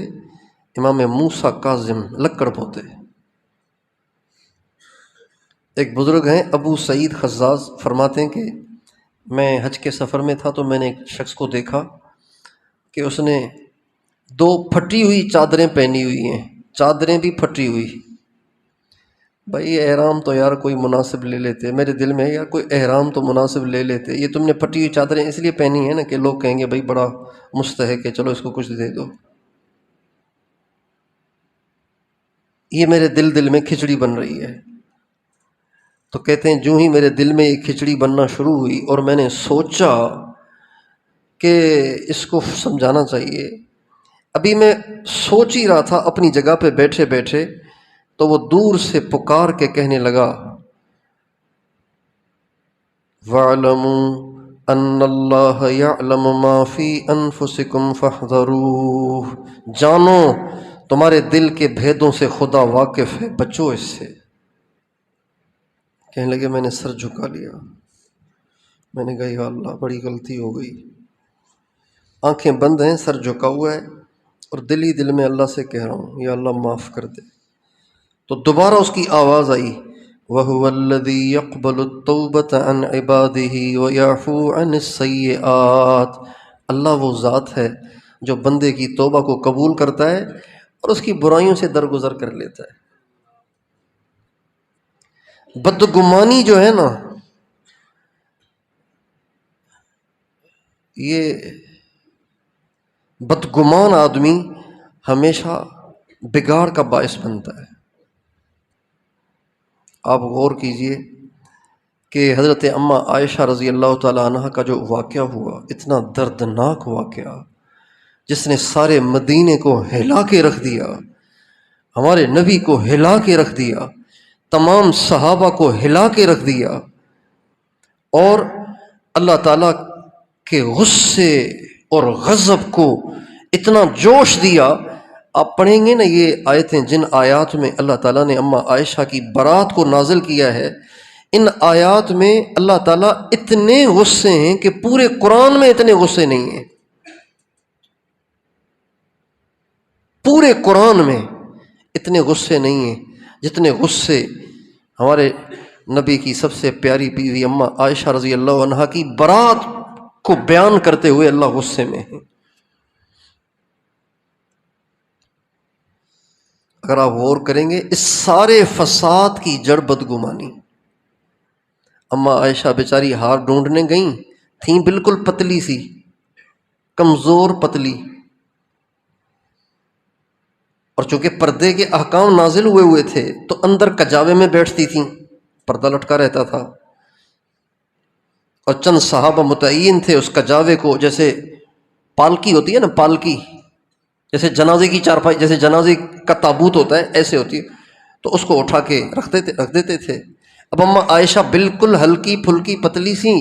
امام موسیٰ کاظم لکڑ پوتے۔ ایک بزرگ ہیں ابو سعید خزاز، فرماتے ہیں کہ میں حج کے سفر میں تھا تو میں نے ایک شخص کو دیکھا کہ اس نے 2 پھٹی ہوئی چادریں پہنی ہوئی ہیں، چادریں بھی پھٹی ہوئی۔ بھائی احرام تو یار کوئی مناسب لے لیتے، میرے دل میں یار کوئی احرام تو مناسب لے لیتے، یہ تم نے پھٹی ہوئی چادریں اس لیے پہنی ہیں نا کہ لوگ کہیں گے بھائی بڑا مستحق ہے، چلو اس کو کچھ دے دو۔ یہ میرے دل میں کھچڑی بن رہی ہے۔ تو کہتے ہیں جو ہی میرے دل میں یہ کھچڑی بننا شروع ہوئی اور میں نے سوچا کہ اس کو سمجھانا چاہیے، ابھی میں سوچ ہی رہا تھا اپنی جگہ پہ بیٹھے بیٹھے، تو وہ دور سے پکار کے کہنے لگا وَاعْلَمُوا أَنَّ اللَّهَ يَعْلَمُ مَا فِي أَنفُسِكُمْ فَاحْذَرُوهُ، جانو تمہارے دل کے بھیدوں سے خدا واقف ہے، بچو اس سے۔ کہنے لگے میں نے سر جھکا لیا، میں نے کہا یا اللہ بڑی غلطی ہو گئی۔ آنکھیں بند ہیں، سر جھکا ہوا ہے، اور دل ہی دل میں اللہ سے کہہ رہا ہوں یا اللہ معاف کر دے۔ تو دوبارہ اس کی آواز آئی وَهُوَ الَّذِي يَقْبَلُ التَّوْبَةَ عَنْ عِبَادِهِ وَيَعْفُو عَنِ السَّيِّئَاتِ، اللہ وہ ذات ہے جو بندے کی توبہ کو قبول کرتا ہے اور اس کی برائیوں سے درگزر کر لیتا ہے۔ بدگمانی جو ہے نا، یہ بدگمان آدمی ہمیشہ بگاڑ کا باعث بنتا ہے۔ آپ غور کیجئے کہ حضرت اماں عائشہ رضی اللہ تعالی عنہ کا جو واقعہ ہوا، اتنا دردناک واقعہ جس نے سارے مدینے کو ہلا کے رکھ دیا، ہمارے نبی کو ہلا کے رکھ دیا، تمام صحابہ کو ہلا کے رکھ دیا، اور اللہ تعالیٰ کے غصے اور غضب کو اتنا جوش دیا۔ آپ پڑھیں گے نا یہ آیتیں، جن آیات میں اللہ تعالیٰ نے اماں عائشہ کی برات کو نازل کیا ہے، ان آیات میں اللہ تعالیٰ اتنے غصے ہیں کہ پورے قرآن میں اتنے غصے نہیں ہیں، پورے قرآن میں اتنے غصے نہیں ہیں جتنے غصے ہمارے نبی کی سب سے پیاری بیوی اماں عائشہ رضی اللہ عنہا کی برات کو بیان کرتے ہوئے اللہ غصے میں ہے۔ اگر آپ غور کریں گے اس سارے فساد کی جڑ بدگمانی۔ اماں عائشہ بیچاری ہار ڈھونڈنے گئیں، تھیں بالکل پتلی سی، کمزور پتلی، اور چونکہ پردے کے احکام نازل ہوئے تھے تو اندر کجاوے میں بیٹھتی تھیں، پردہ لٹکا رہتا تھا، اور چند صحابہ متعین تھے اس کجاوے کو، جیسے پالکی ہوتی ہے نا، پالکی جیسے جنازے کی چارپائی، جیسے جنازے کا تابوت ہوتا ہے ایسے ہوتی ہے، تو اس کو اٹھا کے رکھ دیتے تھے۔ اب اماں عائشہ بالکل ہلکی پھلکی پتلی سی،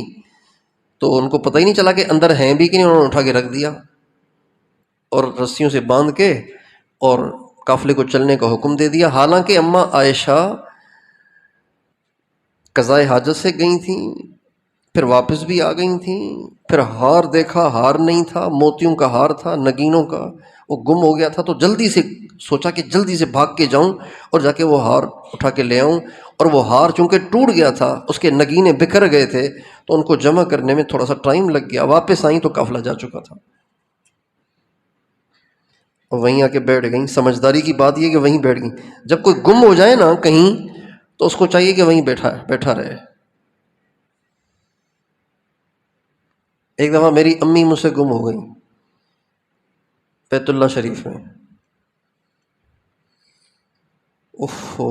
تو ان کو پتہ ہی نہیں چلا کہ اندر ہیں بھی کہ نہیں، انہوں نے اٹھا کے رکھ دیا اور رسیوں سے باندھ کے اور قافلے کو چلنے کا حکم دے دیا۔ حالانکہ اماں عائشہ قضائے حاجت سے گئی تھیں، پھر واپس بھی آ گئی تھیں، پھر ہار دیکھا، ہار نہیں تھا، موتیوں کا ہار تھا، نگینوں کا، وہ گم ہو گیا تھا، تو جلدی سے سوچا کہ جلدی سے بھاگ کے جاؤں اور جا کے وہ ہار اٹھا کے لے آؤں، اور وہ ہار چونکہ ٹوٹ گیا تھا، اس کے نگینے بکھر گئے تھے، تو ان کو جمع کرنے میں تھوڑا سا ٹائم لگ گیا۔ واپس آئیں تو قافلہ جا چکا تھا، اور وہیں آ کے بیٹھ گئیں۔ سمجھداری کی بات یہ کہ وہیں بیٹھ گئیں۔ جب کوئی گم ہو جائے نا کہیں تو اس کو چاہیے کہ وہیں بیٹھا رہے۔ ایک دفعہ میری امی مجھ سے گم ہو گئی بیت اللہ شریف میں، اوفو،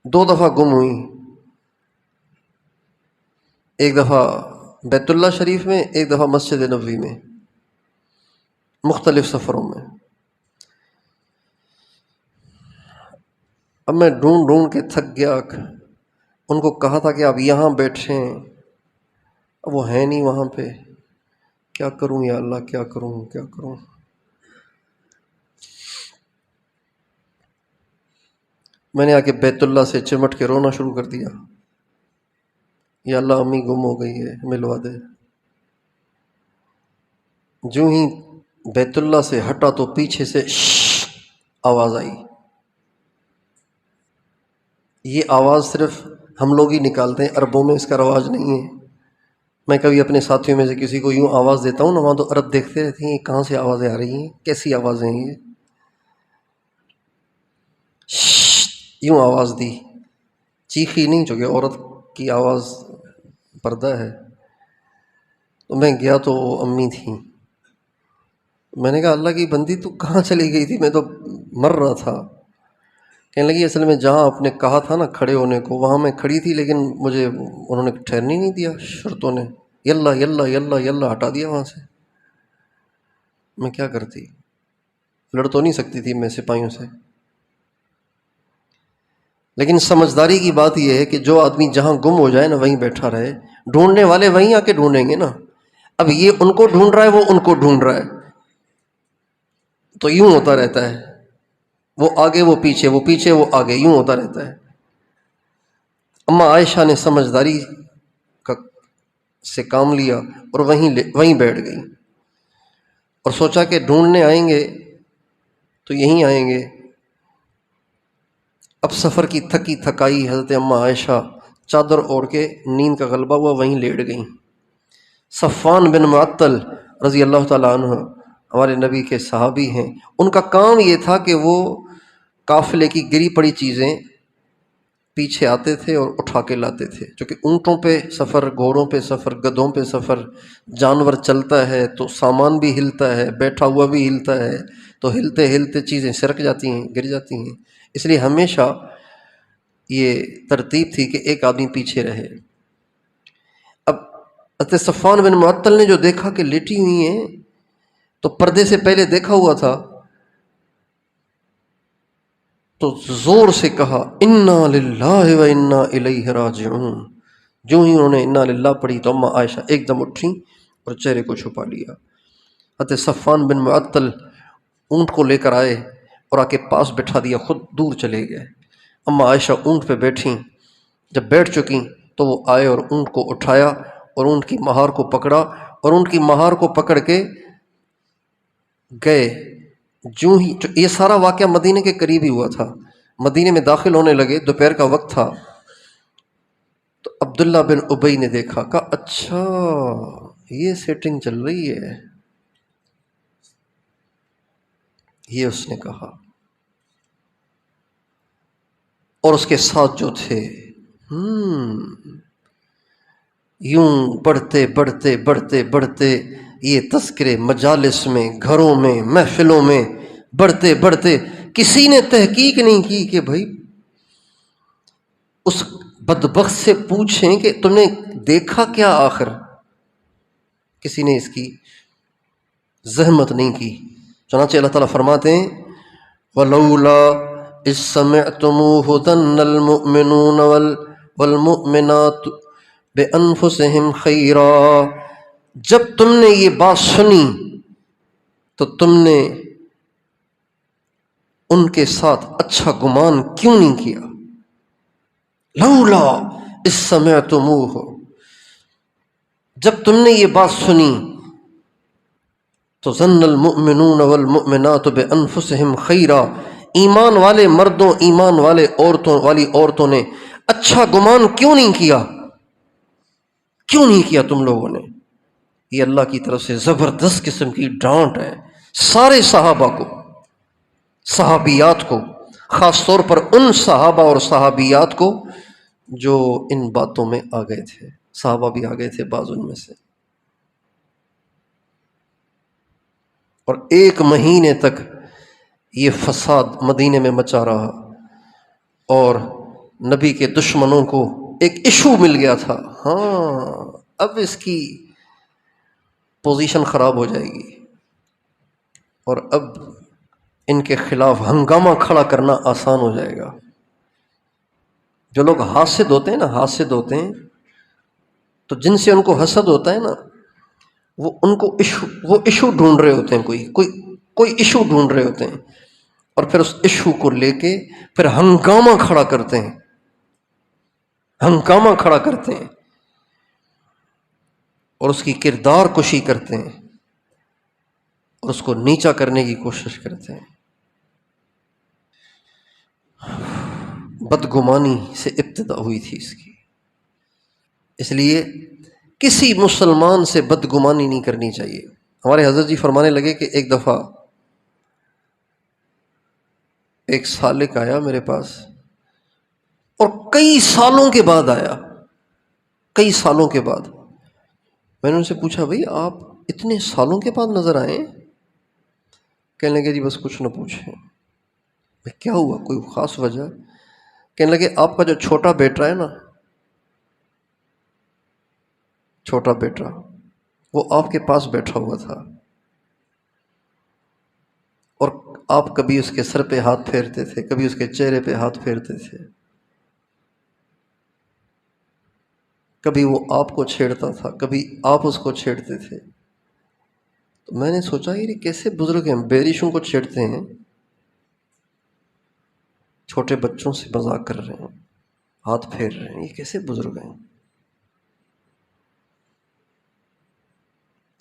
2 دفعہ گم ہوئی، ایک دفعہ بیت اللہ شریف میں، ایک دفعہ مسجد نبوی میں، مختلف سفروں میں۔ اب میں ڈھونڈ ڈھونڈ کے تھک گیا، ان کو کہا تھا کہ آپ یہاں بیٹھیں، اب وہ ہے نہیں وہاں پہ، کیا کروں یا اللہ، کیا کروں کیا کروں۔ میں نے آ کے بیت اللہ سے چمٹ کے رونا شروع کر دیا، یا اللہ امی گم ہو گئی ہے، ملوا دے۔ جو ہی بیت اللہ سے ہٹا تو پیچھے سے شش آواز آئی۔ یہ آواز صرف ہم لوگ ہی نکالتے ہیں، عربوں میں اس کا رواج نہیں ہے۔ میں کبھی اپنے ساتھیوں میں سے کسی کو یوں آواز دیتا ہوں نا، وہاں تو عرب دیکھتے رہتے ہیں یہ کہاں سے آوازیں آ رہی ہیں، کیسی آوازیں ہیں یہ، یوں آواز دی، چیخی نہیں، چونکہ عورت کی آواز پردہ ہے۔ تو میں گیا تو وہ امی تھیں، میں نے کہا اللہ کی بندی تو کہاں چلی گئی تھی، میں تو مر رہا تھا۔ کہنے لگی اصل میں جہاں آپ نے کہا تھا نا کھڑے ہونے کو، وہاں میں کھڑی تھی، لیکن مجھے انہوں نے ٹھہرنے نہیں دیا، شرطوں نے، یلا یلا یلا یلا ہٹا دیا وہاں سے۔ میں کیا کرتی، لڑ تو نہیں سکتی تھی میں سپاہیوں سے۔ لیکن سمجھداری کی بات یہ ہے کہ جو آدمی جہاں گم ہو جائے نا وہیں بیٹھا رہے، ڈھونڈنے والے وہیں آ کے ڈھونڈیں گے نا۔ اب یہ ان کو ڈھونڈ رہا ہے، وہ ان کو ڈھونڈ رہا ہے، تو یوں ہوتا رہتا ہے، وہ آگے وہ پیچھے، وہ پیچھے وہ آگے، یوں ہوتا رہتا ہے۔ اماں عائشہ نے سمجھداری سے کام لیا اور وہیں بیٹھ گئی، اور سوچا کہ ڈھونڈنے آئیں گے تو یہیں آئیں گے۔ اب سفر کی تھکی تھکائی حضرت اماں عائشہ چادر اوڑھ کے، نیند کا غلبہ ہوا، وہیں لیٹ گئیں۔ صفوان بن معطل رضی اللہ تعالیٰ عنہ ہمارے نبی کے صحابی ہیں، ان کا کام یہ تھا کہ وہ قافلے کی گری پڑی چیزیں پیچھے آتے تھے اور اٹھا کے لاتے تھے، چونکہ اونٹوں پہ سفر، گھوڑوں پہ سفر، گدھوں پہ سفر، جانور چلتا ہے تو سامان بھی ہلتا ہے، بیٹھا ہوا بھی ہلتا ہے، تو ہلتے ہلتے چیزیں سرک جاتی ہیں، گر جاتی ہیں، اس لیے ہمیشہ یہ ترتیب تھی کہ ایک آدمی پیچھے رہے۔ اب حضرت صفوان بن معطل نے جو دیکھا کہ لیٹی ہوئی ہیں، تو پردے سے پہلے دیکھا ہوا تھا، تو زور سے کہا انا للہ و انا الیہ راجعون۔ جو ہی انہوں نے انا للہ پڑھی تو اماں عائشہ ایک دم اٹھیں اور چہرے کو چھپا لیا۔ حضرت صفوان بن معطل اونٹ کو لے کر آئے اور آ کے پاس بٹھا دیا، خود دور چلے گئے۔ اماں عائشہ اونٹ پہ بیٹھیں، جب بیٹھ چکیں تو وہ آئے اور اونٹ کو اٹھایا اور اونٹ کی مہار کو پکڑا، اور اونٹ کی مہار کو پکڑ کے گئے۔ جو ہی یہ سارا واقعہ مدینے کے قریب ہی ہوا تھا، مدینے میں داخل ہونے لگے، دوپہر کا وقت تھا، تو عبداللہ بن ابی نے دیکھا، کہا اچھا یہ سیٹنگ چل رہی ہے، یہ اس نے کہا۔ اور اس کے ساتھ جو تھے یوں بڑھتے بڑھتے بڑھتے بڑھتے یہ تذکرے مجالس میں، گھروں میں، محفلوں میں بڑھتے بڑھتے کسی نے تحقیق نہیں کی کہ بھائی اس بدبخت سے پوچھیں کہ تم نے دیکھا کیا آخر. کسی نے اس کی زحمت نہیں کی. چنانچہ اللہ تعالیٰ فرماتے ہیں وَلَوْلَا إِذْ سَمِعْتُمُوهُ ظَنَّ الْمُؤْمِنُونَ وَالْمُؤْمِنَاتُ بِأَنفُسِهِمْ خَيْرًا. جب تم نے یہ بات سنی تو تم نے ان کے ساتھ اچھا گمان کیوں نہیں کیا؟ لولا اذ سمعتموہ، جب تم نے یہ بات سنی تو ظن المؤمنون والمؤمنات بانفسہم خیرا، ایمان والے مردوں ایمان والے عورتوں نے اچھا گمان کیوں نہیں کیا؟ کیوں نہیں کیا تم لوگوں نے؟ یہ اللہ کی طرف سے زبردست قسم کی ڈانٹ ہے سارے صحابہ کو، صحابیات کو، خاص طور پر ان صحابہ اور صحابیات کو جو ان باتوں میں آ گئے تھے. صحابہ بھی آ گئے تھے بعض ان میں سے. اور 1 مہینے تک یہ فساد مدینے میں مچا رہا اور نبی کے دشمنوں کو ایک ایشو مل گیا تھا. ہاں اب اس کی پوزیشن خراب ہو جائے گی اور اب ان کے خلاف ہنگامہ کھڑا کرنا آسان ہو جائے گا. جو لوگ حاسد ہوتے ہیں نا، حاسد ہوتے ہیں تو جن سے ان کو حسد ہوتا ہے نا، وہ ان کو ایشو ڈھونڈ رہے ہوتے ہیں، کوئی ایشو ڈھونڈ رہے ہوتے ہیں اور پھر اس ایشو کو لے کے پھر ہنگامہ کھڑا کرتے ہیں، ہنگامہ کھڑا کرتے ہیں اور اس کی کردار کشی کرتے ہیں اور اس کو نیچا کرنے کی کوشش کرتے ہیں. بدگمانی سے ابتدا ہوئی تھی اس کی. اس لیے کسی مسلمان سے بدگمانی نہیں کرنی چاہیے. ہمارے حضرت جی فرمانے لگے کہ ایک دفعہ ایک سالک آیا میرے پاس اور کئی سالوں کے بعد آیا، کئی سالوں کے بعد. میں نے ان سے پوچھا بھائی آپ اتنے سالوں کے بعد نظر آئے؟ کہنے لگے جی بس کچھ نہ پوچھیں. کیا ہوا، کوئی خاص وجہ؟ کہنے لگے آپ کا جو چھوٹا بیٹا ہے نا، چھوٹا بیٹا وہ آپ کے پاس بیٹھا ہوا تھا اور آپ کبھی اس کے سر پہ ہاتھ پھیرتے تھے، کبھی اس کے چہرے پہ ہاتھ پھیرتے تھے، کبھی وہ آپ کو چھیڑتا تھا، کبھی آپ اس کو چھیڑتے تھے. تو میں نے سوچا یہ کیسے بزرگ ہیں، بے رشوں کو چھیڑتے ہیں، چھوٹے بچوں سے مذاق کر رہے ہیں، ہاتھ پھیر رہے ہیں، یہ کیسے بزرگ ہیں؟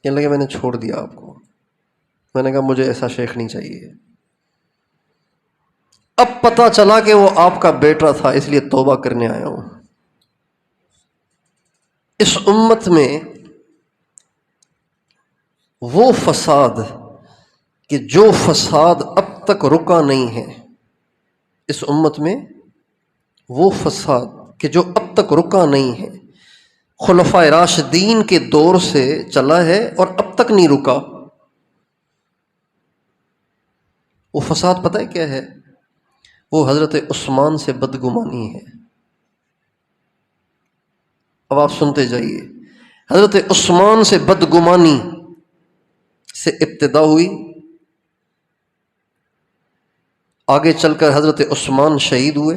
کہنے لگے میں نے چھوڑ دیا آپ کو. میں نے کہا مجھے ایسا شیخ نہیں چاہیے. اب پتہ چلا کہ وہ آپ کا بیٹا تھا، اس لیے توبہ کرنے آیا ہوں. اس امت میں وہ فساد کہ جو فساد اب تک رکا نہیں ہے، اس امت میں وہ فساد کہ جو اب تک رکا نہیں ہے، خلفائے راشدین کے دور سے چلا ہے اور اب تک نہیں رکا. وہ فساد پتہ ہے کیا ہے؟ وہ حضرت عثمان سے بدگمانی ہے. اب آپ سنتے جائیے. حضرت عثمان سے بدگمانی سے ابتدا ہوئی، آگے چل کر حضرت عثمان شہید ہوئے،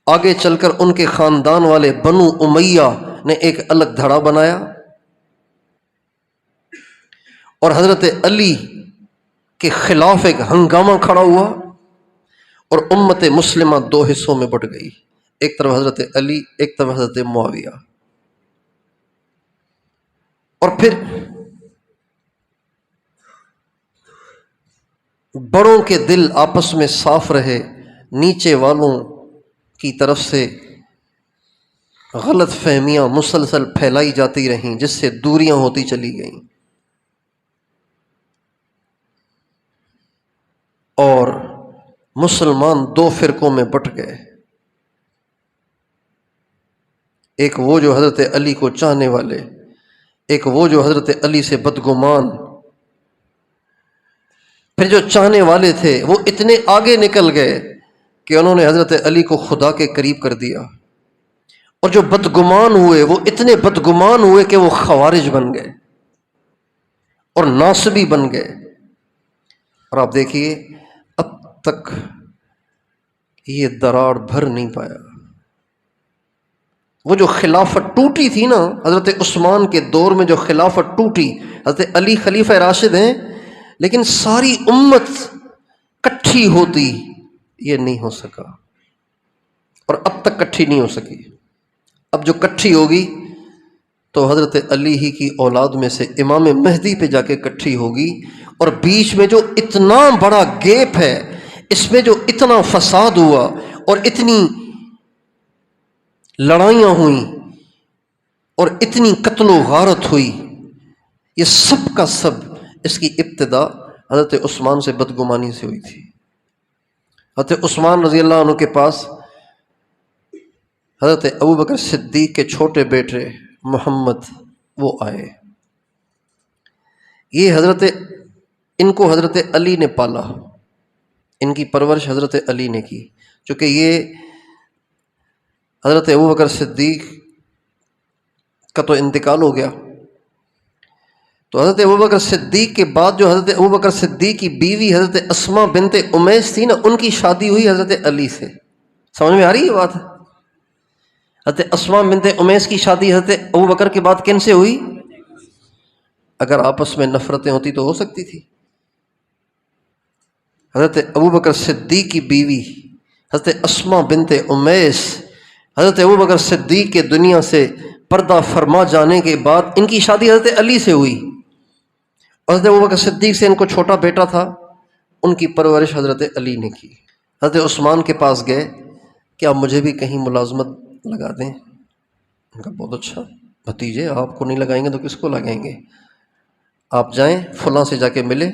آگے چل کر ان کے خاندان والے بنو امیہ نے ایک الگ دھڑا بنایا اور حضرت علی کے خلاف ایک ہنگامہ کھڑا ہوا اور امت مسلمہ 2 حصوں میں بٹ گئی، ایک طرف حضرت علی، ایک طرف حضرت معاویہ. اور پھر بڑوں کے دل آپس میں صاف رہے، نیچے والوں کی طرف سے غلط فہمیاں مسلسل پھیلائی جاتی رہیں جس سے دوریاں ہوتی چلی گئیں. اور مسلمان دو فرقوں میں بٹ گئے، ایک وہ جو حضرت علی کو چاہنے والے، ایک وہ جو حضرت علی سے بدگمان۔ پھر جو چاہنے والے تھے وہ اتنے آگے نکل گئے کہ انہوں نے حضرت علی کو خدا کے قریب کر دیا، اور جو بدگمان ہوئے وہ اتنے بدگمان ہوئے کہ وہ خوارج بن گئے اور ناصبی بن گئے۔ اور آپ دیکھیے اب تک یہ دراڑ بھر نہیں پایا۔ وہ جو خلافت ٹوٹی تھی نا حضرت عثمان کے دور میں، جو خلافت ٹوٹی، حضرت علی خلیفہ راشد ہیں لیکن ساری امت کٹھی ہوتی یہ نہیں ہو سکا، اور اب تک کٹھی نہیں ہو سکی۔ اب جو کٹھی ہوگی تو حضرت علی ہی کی اولاد میں سے امام مہدی پہ جا کے کٹھی ہوگی، اور بیچ میں جو اتنا بڑا گیپ ہے، اس میں جو اتنا فساد ہوا اور اتنی لڑائیاں ہوئیں اور اتنی قتل و غارت ہوئی، یہ سب کا سب اس کی ابتدا حضرت عثمان سے بدگمانی سے ہوئی تھی۔ حضرت عثمان رضی اللہ عنہ کے پاس حضرت ابوبکر صدیق کے چھوٹے بیٹے محمد وہ آئے۔ یہ ان کو حضرت علی نے پالا، ان کی پرورش حضرت علی نے کی، چونکہ یہ حضرت ابوبکر صدیق کا تو انتقال ہو گیا، تو حضرت ابوبکر صدیق کے بعد جو حضرت ابوبکر صدیق کی بیوی حضرت اسماء بنت امیس تھی نا، ان کی شادی ہوئی حضرت علی سے۔ سمجھ میں آ رہی ہے بات؟ حضرت اسماء بنت امیس کی شادی حضرت ابوبکر کے بعد کن سے ہوئی؟ اگر آپس میں نفرتیں ہوتی تو ہو سکتی تھی۔ حضرت ابوبکر صدیق کی بیوی حضرت اسماء بنت امیس، حضرت ابوبکر صدیق کے دنیا سے پردہ فرما جانے کے بعد ان کی شادی حضرت علی سے ہوئی، اور حضرت ابوبکر صدیق سے ان کو چھوٹا بیٹا تھا، ان کی پرورش حضرت علی نے کی۔ حضرت عثمان کے پاس گئے کہ آپ مجھے بھی کہیں ملازمت لگا دیں۔ ان کا بہت اچھا بھتیجے، آپ کو نہیں لگائیں گے تو کس کو لگائیں گے؟ آپ جائیں فلاں سے جا کے ملے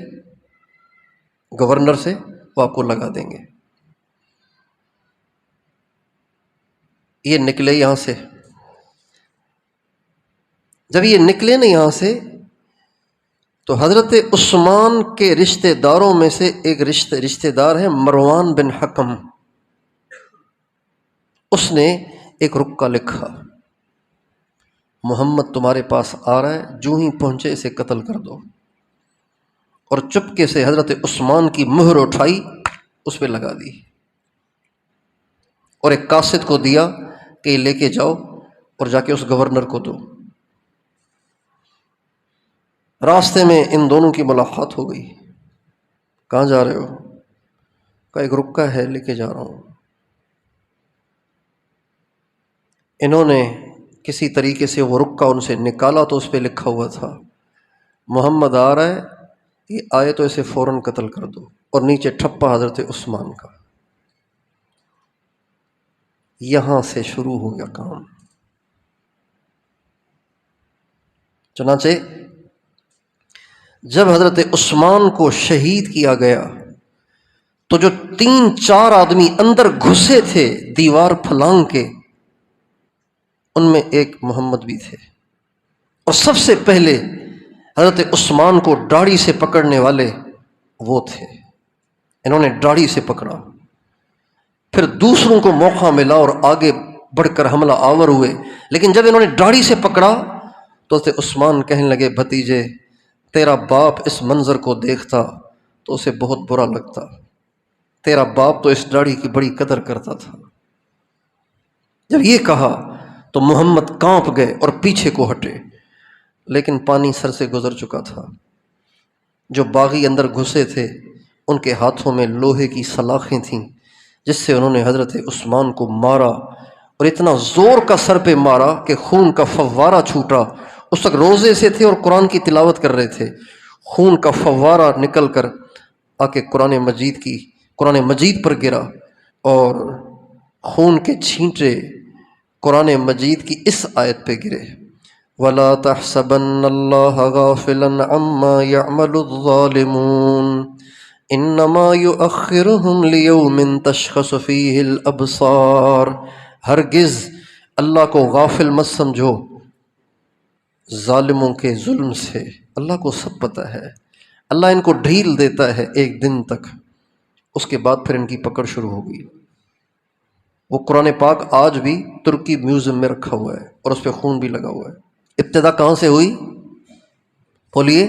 گورنر سے، وہ آپ کو لگا دیں گے۔ یہ نکلے یہاں سے، جب یہ نکلے نا یہاں سے، تو حضرت عثمان کے رشتہ داروں میں سے ایک رشتہ دار ہے مروان بن حکم، اس نے ایک رکا لکھا، محمد تمہارے پاس آ رہا ہے، جو ہی پہنچے اسے قتل کر دو، اور چپکے سے حضرت عثمان کی مہر اٹھائی، اس پہ لگا دی، اور ایک قاصد کو دیا کہ یہ لے کے جاؤ اور جا کے اس گورنر کو دو۔ راستے میں ان دونوں کی ملاقات ہو گئی۔ کہاں جا رہے ہو؟ کہا ایک رکا ہے لے کے جا رہا ہوں۔ انہوں نے کسی طریقے سے وہ رکا ان سے نکالا تو اس پہ لکھا ہوا تھا محمد آ رہا ہے، یہ آئے تو اسے فوراً قتل کر دو، اور نیچے ٹھپا حضرت عثمان کا۔ یہاں سے شروع ہو گیا کام۔ چنانچہ جب حضرت عثمان کو شہید کیا گیا تو جو 3-4 آدمی اندر گھسے تھے دیوار پھلانگ کے، ان میں ایک محمد بھی تھے، اور سب سے پہلے حضرت عثمان کو داڑھی سے پکڑنے والے وہ تھے۔ انہوں نے داڑھی سے پکڑا، پھر دوسروں کو موقع ملا اور آگے بڑھ کر حملہ آور ہوئے، لیکن جب انہوں نے داڑھی سے پکڑا تو حضرت عثمان کہنے لگے بھتیجے تیرا باپ اس منظر کو دیکھتا تو اسے بہت برا لگتا، تیرا باپ تو اس داڑھی کی بڑی قدر کرتا تھا۔ جب یہ کہا تو محمد کانپ گئے اور پیچھے کو ہٹے، لیکن پانی سر سے گزر چکا تھا۔ جو باغی اندر گھسے تھے ان کے ہاتھوں میں لوہے کی سلاخیں تھیں، جس سے انہوں نے حضرت عثمان کو مارا، اور اتنا زور کا سر پہ مارا کہ خون کا فوارہ چھوٹا۔ اس وقت روزے سے تھے اور قرآن کی تلاوت کر رہے تھے، خون کا فوارہ نکل کر آ کے قرآن مجید پر گرا، اور خون کے چھینٹے قرآن مجید کی اس آیت پہ گرے، وَلَا تَحْسَبَنَّ اللَّهَ غَافِلًا عَمَّا يَعْمَلُ الظَّالِمُونَ انما یؤخرہم لیوم تشخص فیہ الابصار، ہرگز اللہ کو غافل مت سمجھو ظالموں کے ظلم سے، اللہ کو سب پتہ ہے، اللہ ان کو ڈھیل دیتا ہے ایک دن تک، اس کے بعد پھر ان کی پکڑ شروع ہوگی۔ وہ قرآن پاک آج بھی ترکی میوزیم میں رکھا ہوا ہے اور اس پہ خون بھی لگا ہوا ہے۔ ابتدا کہاں سے ہوئی بولیے؟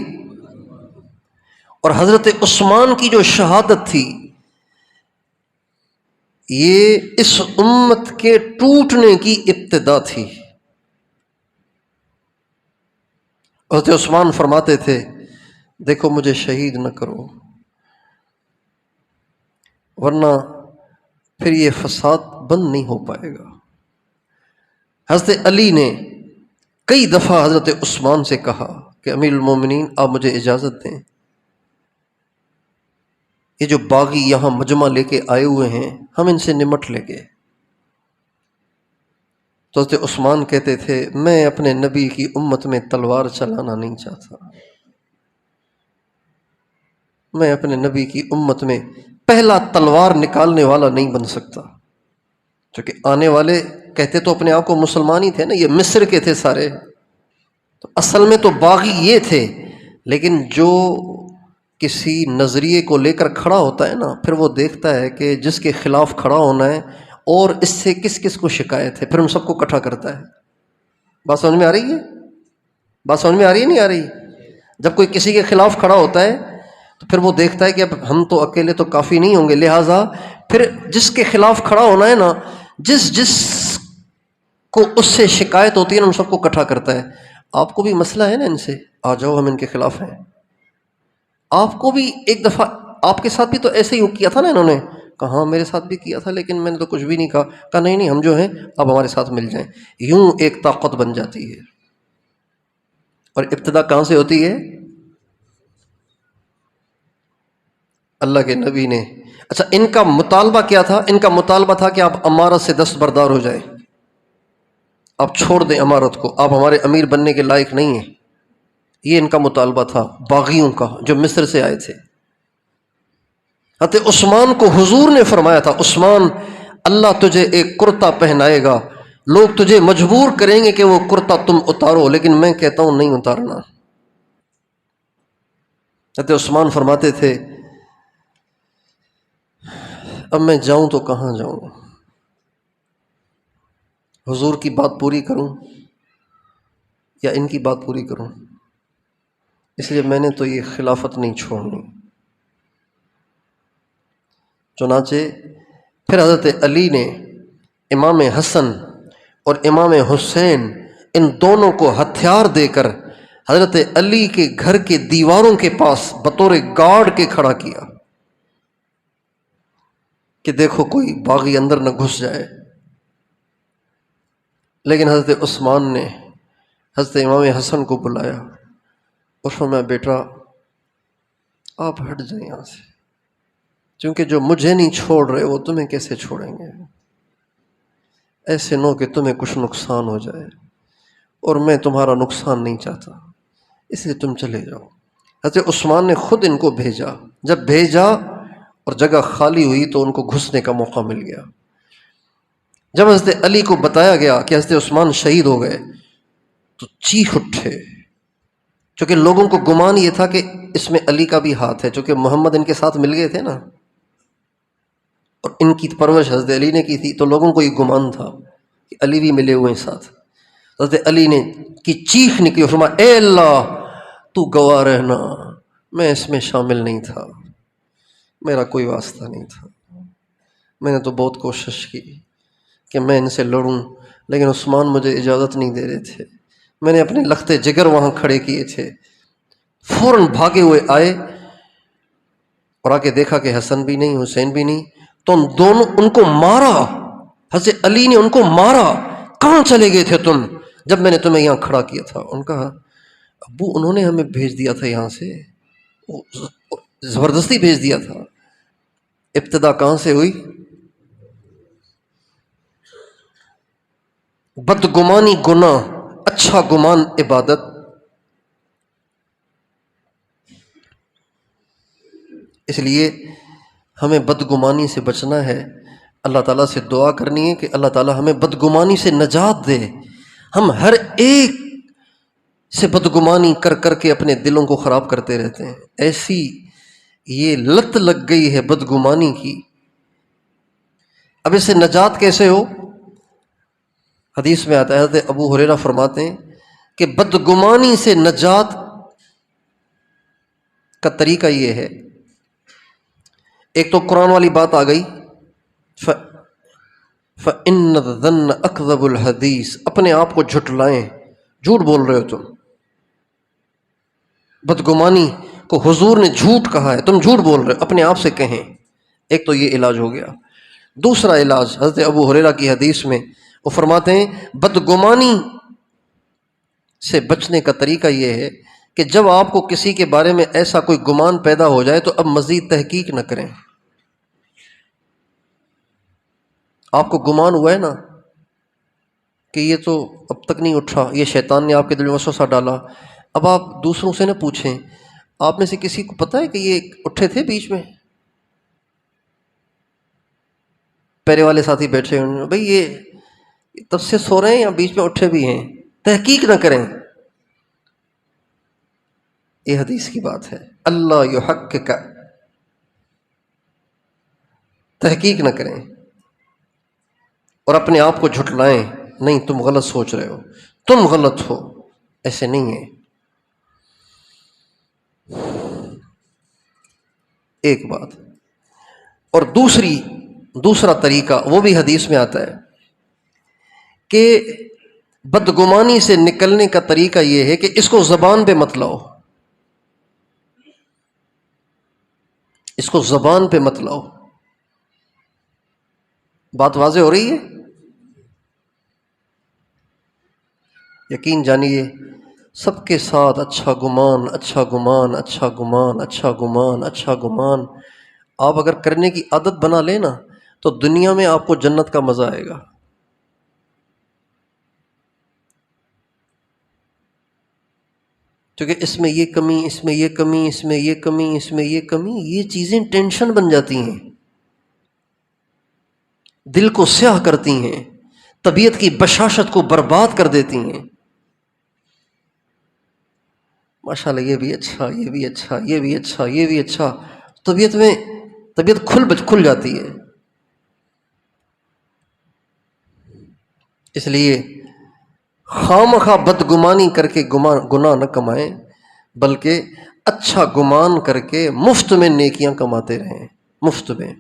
اور حضرت عثمان کی جو شہادت تھی یہ اس امت کے ٹوٹنے کی ابتدا تھی۔ حضرت عثمان فرماتے تھے دیکھو مجھے شہید نہ کرو ورنہ پھر یہ فساد بند نہیں ہو پائے گا۔ حضرت علی نے کئی دفعہ حضرت عثمان سے کہا کہ امیر المومنین آپ مجھے اجازت دیں، یہ جو باغی یہاں مجمع لے کے آئے ہوئے ہیں ہم ان سے نمٹ لیں گے۔ تو حضرت عثمان کہتے تھے میں اپنے نبی کی امت میں تلوار چلانا نہیں چاہتا، میں اپنے نبی کی امت میں پہلا تلوار نکالنے والا نہیں بن سکتا، کیونکہ آنے والے کہتے تو اپنے آپ کو مسلمان ہی تھے نا، یہ مصر کے تھے سارے، تو اصل میں تو باغی یہ تھے، لیکن جو کسی نظریے کو لے کر کھڑا ہوتا ہے نا پھر وہ دیکھتا ہے کہ جس کے خلاف کھڑا ہونا ہے اور اس سے کس کس کو شکایت ہے، پھر ان سب کو اکٹھا کرتا ہے۔ بات سمجھ میں آ رہی ہے؟ بات سمجھ میں آ رہی ہے نہیں آ رہی؟ جب کوئی کسی کے خلاف کھڑا ہوتا ہے تو پھر وہ دیکھتا ہے کہ اب ہم تو اکیلے تو کافی نہیں ہوں گے، لہٰذا پھر جس کے خلاف کھڑا ہونا ہے نا، جس کو اس سے شکایت ہوتی ہے نا ان سب کو اکٹھا کرتا ہے۔ آپ کو بھی مسئلہ ہے نا ان سے، آ جاؤ ہم ان کے خلاف ہیں۔ آپ کو بھی ایک دفعہ آپ کے ساتھ بھی تو ایسے ہی کیا تھا نا انہوں نے، کہا میرے ساتھ بھی کیا تھا لیکن میں نے تو کچھ بھی نہیں کہا نہیں ہم جو ہیں اب ہمارے ساتھ مل جائیں۔ یوں ایک طاقت بن جاتی ہے۔ اور ابتدا کہاں سے ہوتی ہے؟ اللہ کے نبی نے، اچھا ان کا مطالبہ کیا تھا؟ ان کا مطالبہ تھا کہ آپ امارت سے دستبردار ہو جائیں، آپ چھوڑ دیں امارت کو، آپ ہمارے امیر بننے کے لائق نہیں ہیں۔ یہ ان کا مطالبہ تھا باغیوں کا جو مصر سے آئے تھے۔ حضرت عثمان کو حضور نے فرمایا تھا عثمان اللہ تجھے ایک کرتا پہنائے گا، لوگ تجھے مجبور کریں گے کہ وہ کرتا تم اتارو، لیکن میں کہتا ہوں نہیں اتارنا۔ حضرت عثمان فرماتے تھے اب میں جاؤں تو کہاں جاؤں، حضور کی بات پوری کروں یا ان کی بات پوری کروں، اس لیے میں نے تو یہ خلافت نہیں چھوڑنی۔ چنانچہ پھر حضرت علی نے امام حسن اور امام حسین ان دونوں کو ہتھیار دے کر حضرت علی کے گھر کے دیواروں کے پاس بطور گارڈ کے کھڑا کیا کہ دیکھو کوئی باغی اندر نہ گھس جائے۔ لیکن حضرت عثمان نے حضرت امام حسن کو بلایا اور فرمایا بیٹا آپ ہٹ جائیں یہاں سے، کیونکہ جو مجھے نہیں چھوڑ رہے وہ تمہیں کیسے چھوڑیں گے، ایسے نہ کہ تمہیں کچھ نقصان ہو جائے، اور میں تمہارا نقصان نہیں چاہتا، اس لیے تم چلے جاؤ۔ حضرت عثمان نے خود ان کو بھیجا، جب بھیجا اور جگہ خالی ہوئی تو ان کو گھسنے کا موقع مل گیا۔ جب حضرت علی کو بتایا گیا کہ حضرت عثمان شہید ہو گئے تو چیخ اٹھے، چونکہ لوگوں کو گمان یہ تھا کہ اس میں علی کا بھی ہاتھ ہے، چونکہ محمد ان کے ساتھ مل گئے تھے نا، اور ان کی پرورش حضرت علی نے کی تھی، تو لوگوں کو یہ گمان تھا کہ علی بھی ملے ہوئے ہیں ساتھ۔ حضرت علی نے کی چیخ نکلی، فرمایا اے اللہ تو گواہ رہنا میں اس میں شامل نہیں تھا، میرا کوئی واسطہ نہیں تھا، میں نے تو بہت کوشش کی کہ میں ان سے لڑوں لیکن عثمان مجھے اجازت نہیں دے رہے تھے، میں نے اپنے لختے جگر وہاں کھڑے کیے تھے۔ فوراً بھاگے ہوئے آئے اور آ کے دیکھا کہ حسن بھی نہیں حسین بھی نہیں، تو ان کو مارا، حضرت علی نے ان کو مارا، کہاں چلے گئے تھے تم جب میں نے تمہیں یہاں کھڑا کیا تھا؟ ان کا ابو انہوں نے ہمیں بھیج دیا تھا یہاں سے، زبردستی بھیج دیا تھا۔ ابتدا کہاں سے ہوئی؟ بدگمانی گناہ، اچھا گمان عبادت۔ اس لیے ہمیں بدگمانی سے بچنا ہے، اللہ تعالیٰ سے دعا کرنی ہے کہ اللہ تعالیٰ ہمیں بدگمانی سے نجات دے۔ ہم ہر ایک سے بدگمانی کر کر کے اپنے دلوں کو خراب کرتے رہتے ہیں، ایسی یہ لت لگ گئی ہے بدگمانی کی۔ اب اس سے نجات کیسے ہو؟ حدیث میں آتا ہے، حضرت ابو ہریرہ فرماتے ہیں کہ بدگمانی سے نجات کا طریقہ یہ ہے، ایک تو قرآن والی بات آ گئی، فَإِنَّ الظَّنَّ أَكْذَبُ الْحَدِيثِ، اپنے آپ کو جھٹلائیں، جھوٹ بول رہے ہو تم، بدگمانی کو حضور نے جھوٹ کہا ہے، تم جھوٹ بول رہے ہو، اپنے آپ سے کہیں۔ ایک تو یہ علاج ہو گیا۔ دوسرا علاج حضرت ابو ہریرہ کی حدیث میں وہ فرماتے ہیں بدگمانی سے بچنے کا طریقہ یہ ہے کہ جب آپ کو کسی کے بارے میں ایسا کوئی گمان پیدا ہو جائے تو اب مزید تحقیق نہ کریں۔ آپ کو گمان ہوا ہے نا کہ یہ تو اب تک نہیں اٹھا، یہ شیطان نے آپ کے دل میں وسوسہ ڈالا، اب آپ دوسروں سے نہ پوچھیں، آپ میں سے کسی کو پتہ ہے کہ یہ اٹھے تھے بیچ میں؟ پہرے والے ساتھی بیٹھے ہیں، بھئی یہ تب سے سو رہے ہیں یا بیچ میں اٹھے بھی ہیں؟ تحقیق نہ کریں۔ یہ حدیث کی بات ہے، اللہ یحقق، تحقیق نہ کریں اور اپنے آپ کو جھٹلائیں، نہیں تم غلط سوچ رہے ہو، تم غلط ہو، ایسے نہیں ہے۔ ایک بات، اور دوسرا طریقہ وہ بھی حدیث میں آتا ہے کہ بدگمانی سے نکلنے کا طریقہ یہ ہے کہ اس کو زبان پہ مت لاؤ، اس کو زبان پہ مت لاؤ۔ بات واضح ہو رہی ہے؟ یقین جانیے سب کے ساتھ اچھا گمان، اچھا گمان، اچھا گمان، اچھا گمان، اچھا گمان آپ اگر کرنے کی عادت بنا لیں نا تو دنیا میں آپ کو جنت کا مزہ آئے گا۔ کیونکہ اس میں یہ کمی، اس میں یہ کمی، اس میں یہ کمی، اس میں یہ کمی، یہ چیزیں ٹینشن بن جاتی ہیں، دل کو سیاہ کرتی ہیں، طبیعت کی بشاشت کو برباد کر دیتی ہیں۔ ماشاءاللہ یہ بھی اچھا، یہ بھی اچھا، یہ بھی اچھا، یہ بھی اچھا، طبیعت کھل جاتی ہے۔ اس لیے خواہ بدگمانی کر کے گناہ نہ کمائیں، بلکہ اچھا گمان کر کے مفت میں نیکیاں کماتے رہیں، مفت میں۔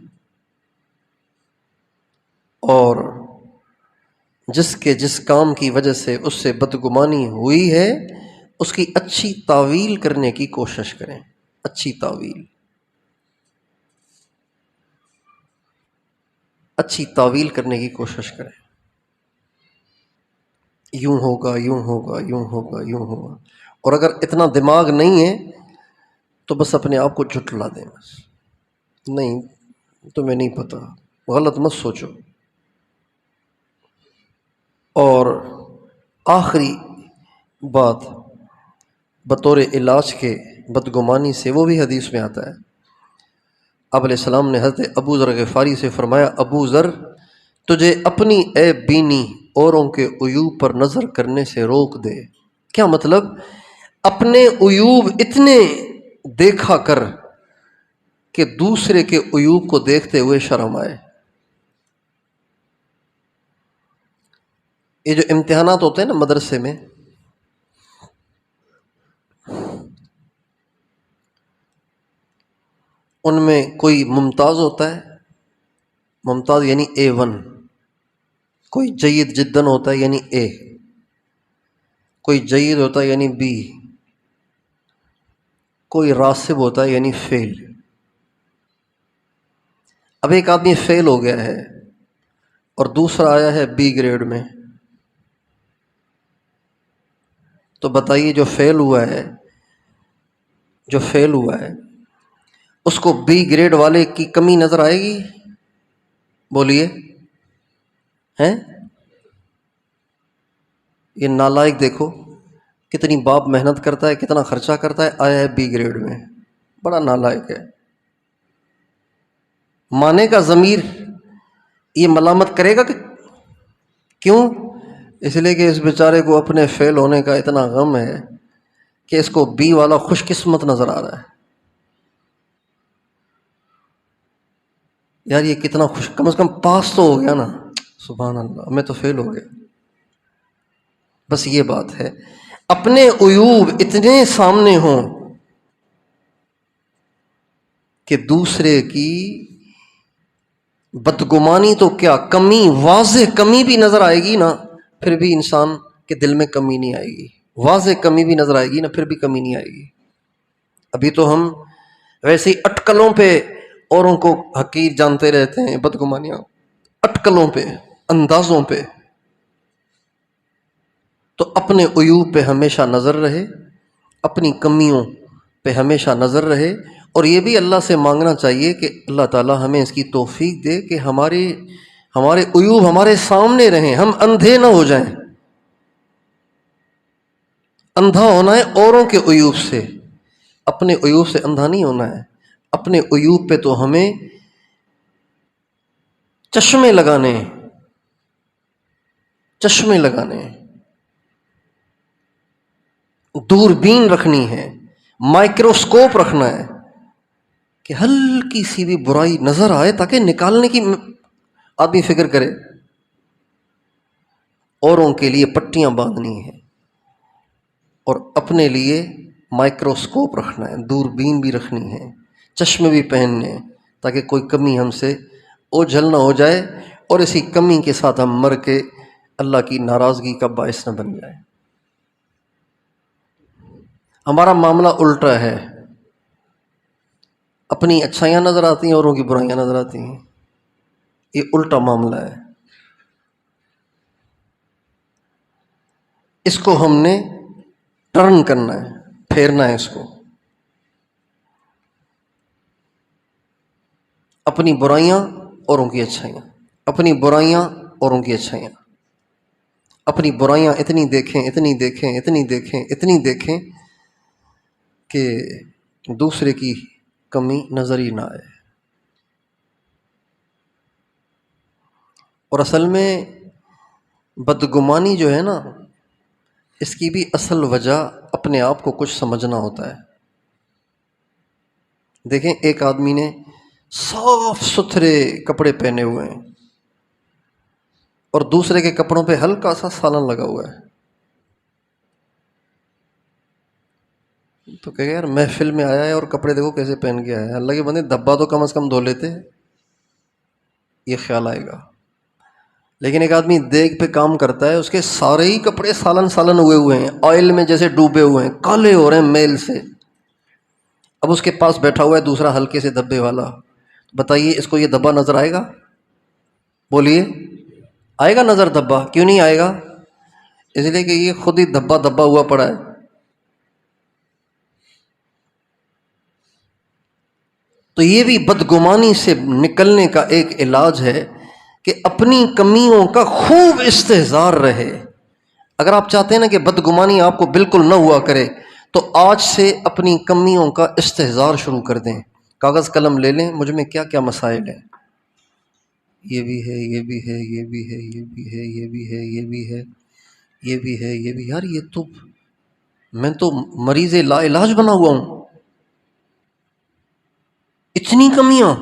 اور جس کام کی وجہ سے اس سے بدگمانی ہوئی ہے اس کی اچھی تعویل کرنے کی کوشش کریں، اچھی تعویل کرنے کی کوشش کریں، یوں ہوگا، یوں ہوگا، یوں ہوگا، یوں ہوگا۔ اور اگر اتنا دماغ نہیں ہے تو بس اپنے آپ کو جھٹلا دیں، بس نہیں تمہیں نہیں پتہ، غلط مت سوچو۔ اور آخری بات بطور علاج کے بدگمانی سے، وہ بھی حدیث میں آتا ہے، آپ علیہ السلام نے حضرت ابو ذر غفاری سے فرمایا، ابو ذر تجھے اپنی عیب بینی اوروں کے عیوب پر نظر کرنے سے روک دے۔ کیا مطلب؟ اپنے عیوب اتنے دیکھا کر کہ دوسرے کے عیوب کو دیکھتے ہوئے شرم آئے۔ یہ جو امتحانات ہوتے ہیں نا مدرسے میں، ان میں کوئی ممتاز ہوتا ہے، ممتاز یعنی A1، کوئی جید جداً ہوتا ہے یعنی A، کوئی جید ہوتا ہے یعنی B، کوئی راسب ہوتا ہے یعنی فیل۔ اب ایک آدمی فیل ہو گیا ہے اور دوسرا آیا ہے B گریڈ میں، تو بتائیے جو فیل ہوا ہے اس کو B گریڈ والے کی کمی نظر آئے گی؟ بولیے، ہیں؟ یہ نالائق دیکھو کتنی باپ محنت کرتا ہے، کتنا خرچہ کرتا ہے، آیا ہے B گریڈ میں، بڑا نالائق ہے۔ مانے کا ضمیر یہ ملامت کرے گا کہ کیوں؟ اس لیے کہ اس بیچارے کو اپنے فیل ہونے کا اتنا غم ہے کہ اس کو بی والا خوش قسمت نظر آ رہا ہے. یار یہ کتنا خوش، کم از کم پاس تو ہو گیا نا. سبحان اللہ، میں تو فیل ہو گیا. بس یہ بات ہے، اپنے عیوب اتنے سامنے ہوں کہ دوسرے کی بدگمانی تو کیا، کمی، واضح کمی بھی نظر آئے گی نا، پھر بھی انسان کے دل میں کمی نہیں آئے گی. واضح کمی بھی نظر آئے گی نا، پھر بھی کمی نہیں آئے گی. ابھی تو ہم ویسے ہی اٹکلوں پہ اوروں کو حقیر جانتے رہتے ہیں، بدگمانیاں اٹکلوں پہ، اندازوں پہ. تو اپنے عیوب پہ ہمیشہ نظر رہے، اپنی کمیوں پہ ہمیشہ نظر رہے. اور یہ بھی اللہ سے مانگنا چاہیے کہ اللہ تعالیٰ ہمیں اس کی توفیق دے کہ ہمارے عیوب ہمارے سامنے رہیں، ہم اندھے نہ ہو جائیں. اندھا ہونا ہے اوروں کے عیوب سے، اپنے عیوب سے اندھا نہیں ہونا ہے. اپنے عیوب پہ تو ہمیں چشمے لگانے ہیں، چشمے لگانے ہیں، دوربین رکھنی ہے، مائکروسکوپ رکھنا ہے کہ ہلکی سی بھی برائی نظر آئے تاکہ نکالنے کی آدمی فکر کرے. اوروں کے لیے پٹیاں باندھنی ہیں اور اپنے لیے مائکروسکوپ رکھنا ہے، دوربین بھی رکھنی ہے، چشمے بھی پہننے ہیں تاکہ کوئی کمی ہم سے اوجھل نہ ہو جائے اور اسی کمی کے ساتھ ہم مر کے اللہ کی ناراضگی کا باعث نہ بن جائے. ہمارا معاملہ الٹا ہے، اپنی اچھائیاں نظر آتی ہیں، اوروں کی برائیاں نظر آتی ہیں. یہ الٹا معاملہ ہے. اس کو ہم نے ٹرن کرنا ہے، پھیرنا ہے اس کو. اپنی برائیاں اوروں کی اچھائیاں، اپنی برائیاں اوروں کی اچھائیاں. اپنی برائیاں اتنی دیکھیں، اتنی دیکھیں، اتنی دیکھیں، اتنی دیکھیں کہ دوسرے کی کمی نظر ہی نہ آئے. اور اصل میں بدگمانی جو ہے نا، اس کی بھی اصل وجہ اپنے آپ کو کچھ سمجھنا ہوتا ہے. دیکھیں ایک آدمی نے صاف ستھرے کپڑے پہنے ہوئے ہیں اور دوسرے کے کپڑوں پہ ہلکا سا سالن لگا ہوا ہے، تو کہ یار محفل میں آیا ہے اور کپڑے دیکھو کیسے پہن کے آیا ہے، اللہ کے بندے دبا تو کم از کم دھو لیتے، یہ خیال آئے گا. لیکن ایک آدمی دیگ پہ کام کرتا ہے، اس کے سارے ہی کپڑے سالن ہوئے ہوئے ہیں، آئل میں جیسے ڈوبے ہوئے ہیں، کالے ہو رہے ہیں میل سے. اب اس کے پاس بیٹھا ہوا ہے دوسرا ہلکے سے دھبے والا، بتائیے اس کو یہ دھبا نظر آئے گا؟ بولیے آئے گا نظر دھبا؟ کیوں نہیں آئے گا؟ اس لیے کہ یہ خود ہی دھبا ہوا پڑا ہے. تو یہ بھی بدگمانی سے نکلنے کا ایک علاج ہے کہ اپنی کمیوں کا خوب استحضار رہے. اگر آپ چاہتے ہیں نا کہ بدگمانی آپ کو بالکل نہ ہوا کرے تو آج سے اپنی کمیوں کا استحضار شروع کر دیں. کاغذ قلم لے لیں، مجھ میں کیا کیا مسائل ہیں، یہ بھی ہے، یہ بھی ہے، یہ بھی ہے، یہ بھی ہے، یہ بھی ہے، یہ بھی ہے، یہ بھی ہے، یہ بھی. یار یہ تو میں تو مریض لا علاج بنا ہوا ہوں، اتنی کمیاں،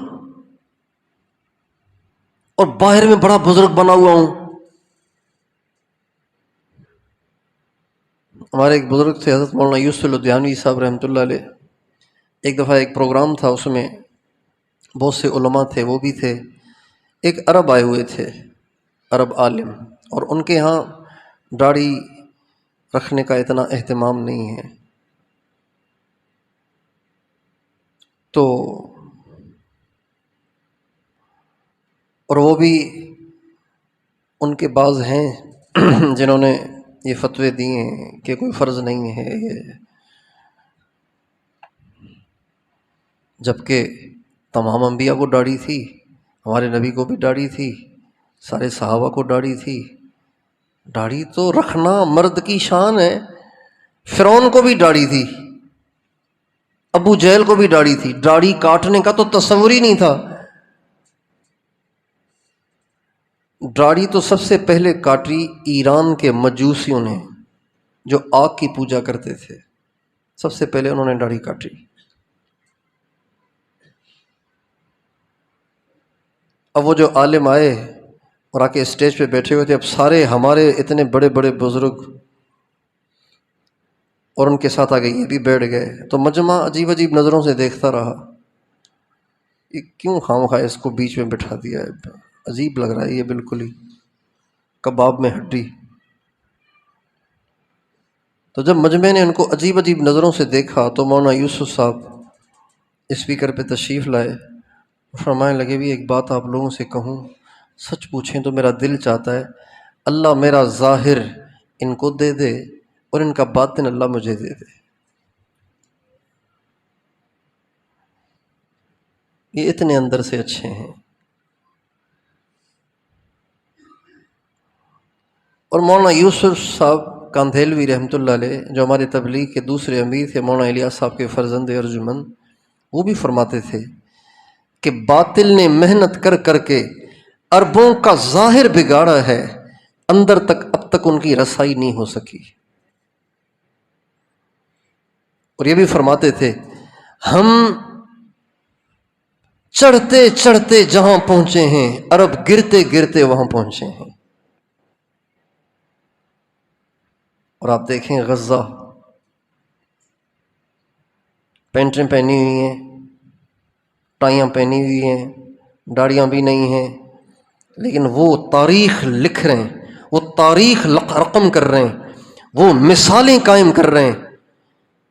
اور باہر میں بڑا بزرگ بنا ہوا ہوں. ہمارے ایک بزرگ تھے حضرت مولانا یوسف لدھیانوی صاحب رحمۃ اللہ علیہ. ایک دفعہ ایک پروگرام تھا، اس میں بہت سے علماء تھے، وہ بھی تھے. ایک عرب آئے ہوئے تھے، عرب عالم، اور ان کے ہاں داڑھی رکھنے کا اتنا اہتمام نہیں ہے. تو اور وہ بھی ان کے بعض ہیں جنہوں نے یہ فتوے دیے ہیں کہ کوئی فرض نہیں ہے یہ، جبکہ تمام انبیاء کو داڑھی تھی، ہمارے نبی کو بھی داڑھی تھی، سارے صحابہ کو داڑھی تھی. داڑھی تو رکھنا مرد کی شان ہے. فرعون کو بھی داڑھی تھی، ابو جہل کو بھی داڑھی تھی، داڑھی کاٹنے کا تو تصور ہی نہیں تھا. داڑھی تو سب سے پہلے کاٹی ایران کے مجوسیوں نے، جو آگ کی پوجا کرتے تھے، سب سے پہلے انہوں نے داڑھی کاٹی۔ اب وہ جو عالم آئے اور آ کے اسٹیج پہ بیٹھے ہوئے تھے، اب سارے ہمارے اتنے بڑے بڑے بزرگ اور ان کے ساتھ آگے یہ بھی بیٹھ گئے، تو مجمع عجیب عجیب نظروں سے دیکھتا رہا، یہ کیوں خواہ اس کو بیچ میں بٹھا دیا ہے، عجیب لگ رہا ہے یہ، بالکل ہی کباب میں ہڈی۔ تو جب مجمع نے ان کو عجیب عجیب نظروں سے دیکھا تو مولانا یوسف صاحب اسپیکر پہ تشریف لائے، فرمانے لگے بھی ایک بات آپ لوگوں سے کہوں، سچ پوچھیں تو میرا دل چاہتا ہے اللہ میرا ظاہر ان کو دے دے اور ان کا باطن اللہ مجھے دے دے۔ یہ اتنے اندر سے اچھے ہیں۔ اور مولانا یوسف صاحب کاندھیلوی رحمۃ اللہ علیہ، جو ہمارے تبلیغ کے دوسرے امیر تھے، مولانا الیاس صاحب کے فرزند ارجمند، وہ بھی فرماتے تھے کہ باطل نے محنت کر کر کے اربوں کا ظاہر بگاڑا ہے، اندر تک اب تک ان کی رسائی نہیں ہو سکی۔ اور یہ بھی فرماتے تھے ہم چڑھتے چڑھتے جہاں پہنچے ہیں، عرب گرتے گرتے وہاں پہنچے ہیں۔ اور آپ دیکھیں غزہ، پینٹیں پہنی ہوئی ہیں، ٹائیاں پہنی ہوئی ہیں، داڑیاں بھی نہیں ہیں، لیکن وہ تاریخ لکھ رہے ہیں، وہ تاریخ رقم کر رہے ہیں، وہ مثالیں قائم کر رہے ہیں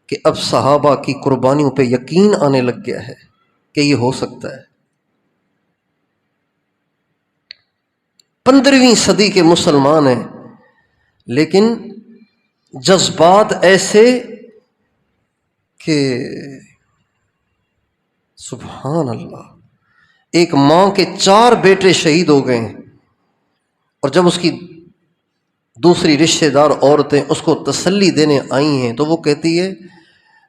کہ اب صحابہ کی قربانیوں پہ یقین آنے لگ گیا ہے کہ یہ ہو سکتا ہے۔ 15ویں صدی کے مسلمان ہیں، لیکن جذبات ایسے کہ سبحان اللہ، ایک ماں کے 4 بیٹے شہید ہو گئے ہیں، اور جب اس کی دوسری رشتہ دار عورتیں اس کو تسلی دینے آئی ہیں تو وہ کہتی ہے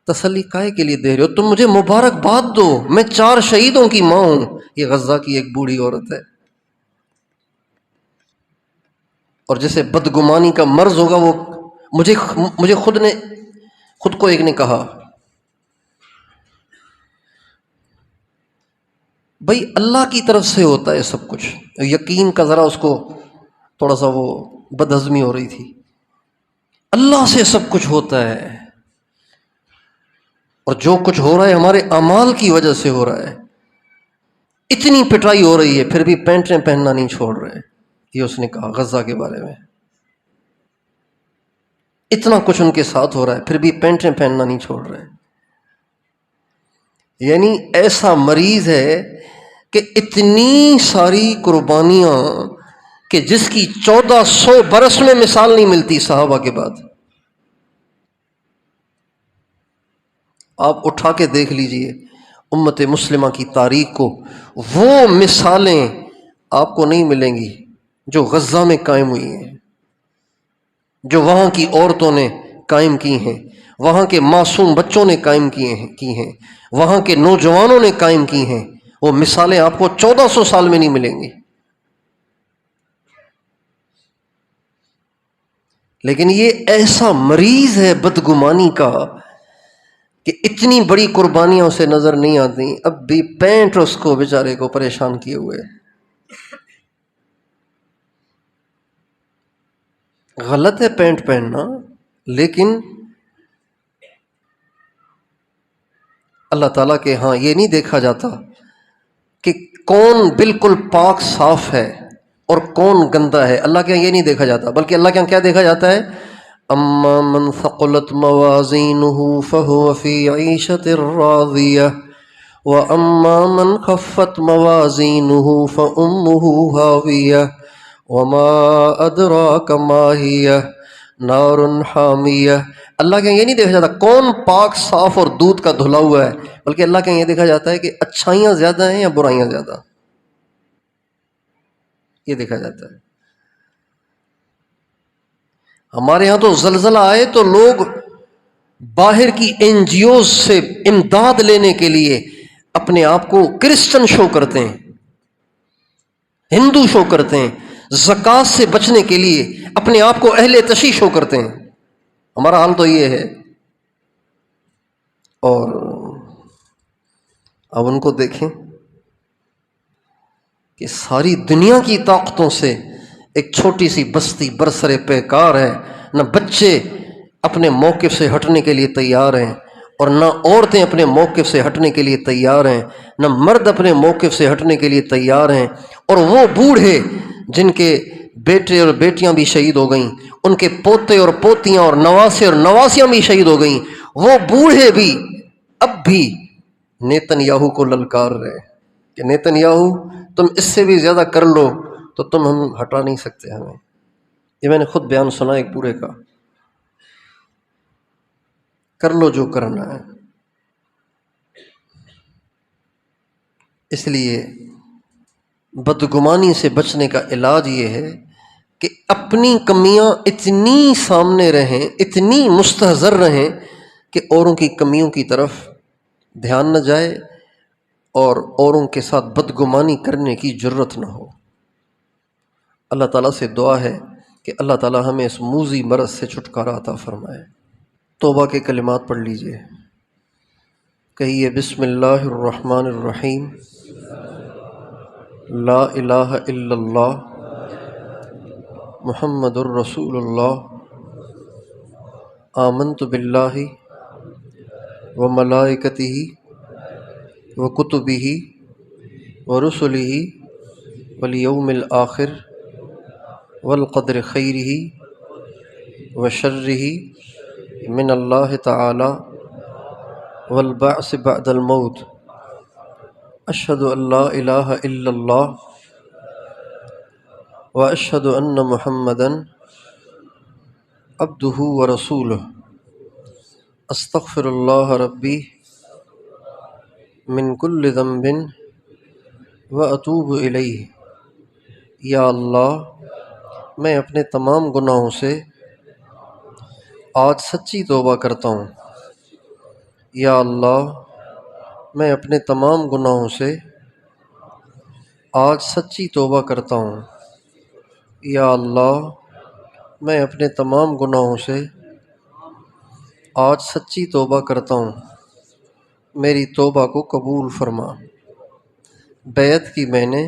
تسلی کائے کے لیے دے رہے ہو، تم مجھے مبارکباد دو، میں 4 شہیدوں کی ماں ہوں۔ یہ غزہ کی ایک بوڑھی عورت ہے، اور جیسے بدگمانی کا مرض ہوگا، وہ مجھے خود کو ایک نے کہا بھائی اللہ کی طرف سے ہوتا ہے سب کچھ، یقین کا ذرا اس کو تھوڑا سا وہ بدہضمی ہو رہی تھی، اللہ سے سب کچھ ہوتا ہے، اور جو کچھ ہو رہا ہے ہمارے اعمال کی وجہ سے ہو رہا ہے۔ اتنی پٹائی ہو رہی ہے پھر بھی پینٹیں پہننا نہیں چھوڑ رہے، یہ اس نے کہا غزہ کے بارے میں۔ اتنا کچھ ان کے ساتھ ہو رہا ہے پھر بھی پینٹیں پہننا نہیں چھوڑ رہے، یعنی ایسا مریض ہے کہ اتنی ساری قربانیاں کہ جس کی 1400 برس میں مثال نہیں ملتی صحابہ کے بعد۔ آپ اٹھا کے دیکھ لیجئے امت مسلمہ کی تاریخ کو، وہ مثالیں آپ کو نہیں ملیں گی جو غزہ میں قائم ہوئی ہیں، جو وہاں کی عورتوں نے قائم کی ہیں، وہاں کے معصوم بچوں نے قائم کی ہیں، وہاں کے نوجوانوں نے قائم کی ہیں۔ وہ مثالیں آپ کو 1400 سال میں نہیں ملیں گی۔ لیکن یہ ایسا مریض ہے بدگمانی کا کہ اتنی بڑی قربانیاں اسے نظر نہیں آتی، اب بھی پینٹ اس کو بیچارے کو پریشان کیے ہوئے۔ غلط ہے پینٹ پہننا، لیکن اللہ تعالیٰ کے ہاں یہ نہیں دیکھا جاتا کہ کون بالکل پاک صاف ہے اور کون گندا ہے، اللہ کے ہاں یہ نہیں دیکھا جاتا، بلکہ اللہ کے ہاں کیا دیکھا جاتا ہے؟ اما من ثقلت موازینہ فہو فی عیشۃ راضیہ واما من خفت موازینہ فامہ ہاویہ وما ادراک ما ہی نار حامیہ۔ اللہ کے یہ نہیں دیکھا جاتا کون پاک صاف اور دودھ کا دھلا ہوا ہے، بلکہ اللہ کے یہ دیکھا جاتا ہے کہ اچھائیاں زیادہ ہیں یا برائیاں زیادہ، یہ دیکھا جاتا ہے۔ ہمارے ہاں تو زلزلہ آئے تو لوگ باہر کی این جی اوز سے امداد لینے کے لیے اپنے آپ کو کرسچن شو کرتے ہیں، ہندو شو کرتے ہیں، زکوٰۃ سے بچنے کے لیے اپنے آپ کو اہل تشیش کرتے ہیں. ہمارا حال تو یہ ہے. اور اب ان کو دیکھیں کہ ساری دنیا کی طاقتوں سے ایک چھوٹی سی بستی برسر پیکار ہے. نہ بچے اپنے موقف سے ہٹنے کے لیے تیار ہیں، اور نہ عورتیں اپنے موقف سے ہٹنے کے لیے تیار ہیں، نہ مرد اپنے موقف سے ہٹنے کے لیے تیار ہیں. اور وہ بوڑھے جن کے بیٹے اور بیٹیاں بھی شہید ہو گئیں، ان کے پوتے اور پوتیاں اور نواسے اور نواسیاں بھی شہید ہو گئیں، وہ بوڑھے بھی اب بھی نیتن یاہو کو للکار رہے کہ نیتن یاہو تم اس سے بھی زیادہ کر لو تو تم ہم ہٹا نہیں سکتے ہمیں. یہ میں نے خود بیان سنا ایک پورے کا. کر لو جو کرنا ہے. اس لیے بدگمانی سے بچنے کا علاج یہ ہے کہ اپنی کمیاں اتنی سامنے رہیں، اتنی مستحضر رہیں کہ اوروں کی کمیوں کی طرف دھیان نہ جائے اور اوروں کے ساتھ بدگمانی کرنے کی جرت نہ ہو. اللہ تعالیٰ سے دعا ہے کہ اللہ تعالیٰ ہمیں اس موذی مرض سے چھٹکارا عطا فرمائے. توبہ کے کلمات پڑھ لیجئے. کہیے بسم اللہ الرحمن الرحیم. لا الہ الا اللہ محمد الرسول اللہ. آمنت باللہ و ملائکتہ و کتبہ و رسلہ والیوم الآخر والقدر خیرہ و شرہ من اللہ تعالی والبعث بعد الموت. اشہد ان لا الہ الا اللہ و اشہد ان محمدا عبدہ و رسولہ. استغفر اللہ ربی من کل ذنب و اتوب الیہ. یا اللہ میں اپنے تمام گناہوں سے آج سچی توبہ کرتا ہوں. یا اللہ میں اپنے تمام گناہوں سے آج سچی توبہ کرتا ہوں. یا اللہ میں اپنے تمام گناہوں سے آج سچی توبہ کرتا ہوں. میری توبہ کو قبول فرما. بیعت کی میں نے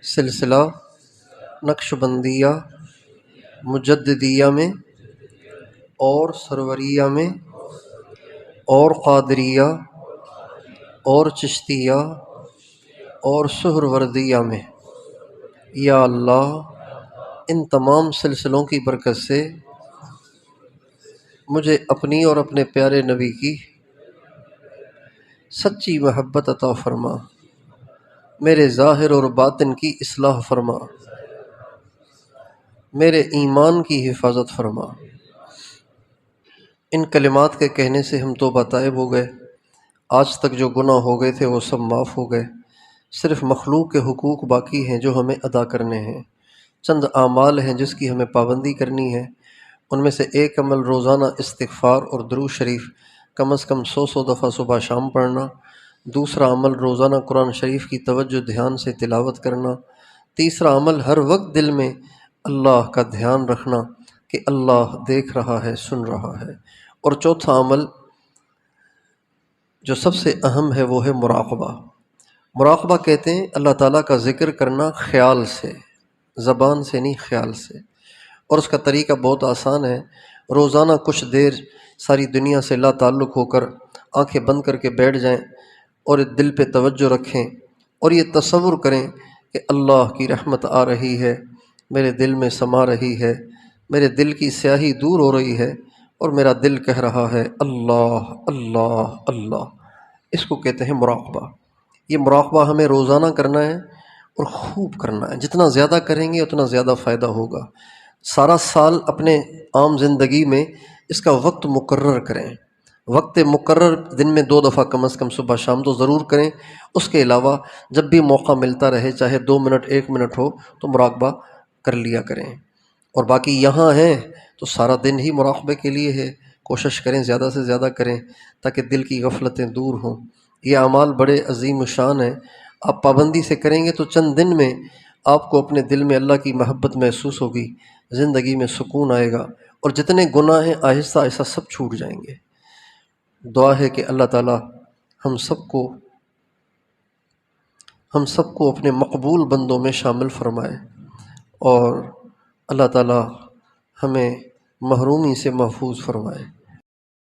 سلسلہ نقشبندیہ، مجددیہ میں اور سروریہ میں اور قادریہ اور چشتیہ اور سہروردیہ میں. یا اللہ ان تمام سلسلوں کی برکت سے مجھے اپنی اور اپنے پیارے نبی کی سچی محبت عطا فرما. میرے ظاہر اور باطن کی اصلاح فرما. میرے ایمان کی حفاظت فرما. ان کلمات کے کہنے سے ہم توبہ طائب ہو گئے. آج تک جو گناہ ہو گئے تھے وہ سب معاف ہو گئے. صرف مخلوق کے حقوق باقی ہیں جو ہمیں ادا کرنے ہیں. چند اعمال ہیں جس کی ہمیں پابندی کرنی ہے. ان میں سے ایک عمل روزانہ استغفار اور درود شریف کم از کم 100 دفعہ صبح شام پڑھنا. دوسرا عمل روزانہ قرآن شریف کی توجہ دھیان سے تلاوت کرنا. تیسرا عمل ہر وقت دل میں اللہ کا دھیان رکھنا کہ اللہ دیکھ رہا ہے، سن رہا ہے. اور چوتھا عمل جو سب سے اہم ہے وہ ہے مراقبہ. مراقبہ کہتے ہیں اللہ تعالیٰ کا ذکر کرنا خیال سے، زبان سے نہیں، خیال سے. اور اس کا طریقہ بہت آسان ہے. روزانہ کچھ دیر ساری دنیا سے لا تعلق ہو کر آنکھیں بند کر کے بیٹھ جائیں اور دل پہ توجہ رکھیں اور یہ تصور کریں کہ اللہ کی رحمت آ رہی ہے، میرے دل میں سما رہی ہے، میرے دل کی سیاہی دور ہو رہی ہے اور میرا دل کہہ رہا ہے اللہ اللہ اللہ. اس کو کہتے ہیں مراقبہ. یہ مراقبہ ہمیں روزانہ کرنا ہے اور خوب کرنا ہے. جتنا زیادہ کریں گے اتنا زیادہ فائدہ ہوگا. سارا سال اپنے عام زندگی میں اس کا وقت مقرر کریں. وقت مقرر دن میں 2 دفعہ کم از کم صبح شام تو ضرور کریں. اس کے علاوہ جب بھی موقع ملتا رہے، چاہے 2 منٹ 1 منٹ ہو، تو مراقبہ کر لیا کریں. اور باقی یہاں ہیں تو سارا دن ہی مراقبے کے لیے ہے. کوشش کریں زیادہ سے زیادہ کریں تاکہ دل کی غفلتیں دور ہوں. یہ اعمال بڑے عظیم الشان ہیں. آپ پابندی سے کریں گے تو چند دن میں آپ کو اپنے دل میں اللہ کی محبت محسوس ہوگی، زندگی میں سکون آئے گا، اور جتنے گناہ ہیں آہستہ آہستہ سب چھوٹ جائیں گے۔ دعا ہے کہ اللہ تعالی ہم سب کو اپنے مقبول بندوں میں شامل فرمائے، اور اللہ تعالی ہمیں محرومی سے محفوظ فرمائے۔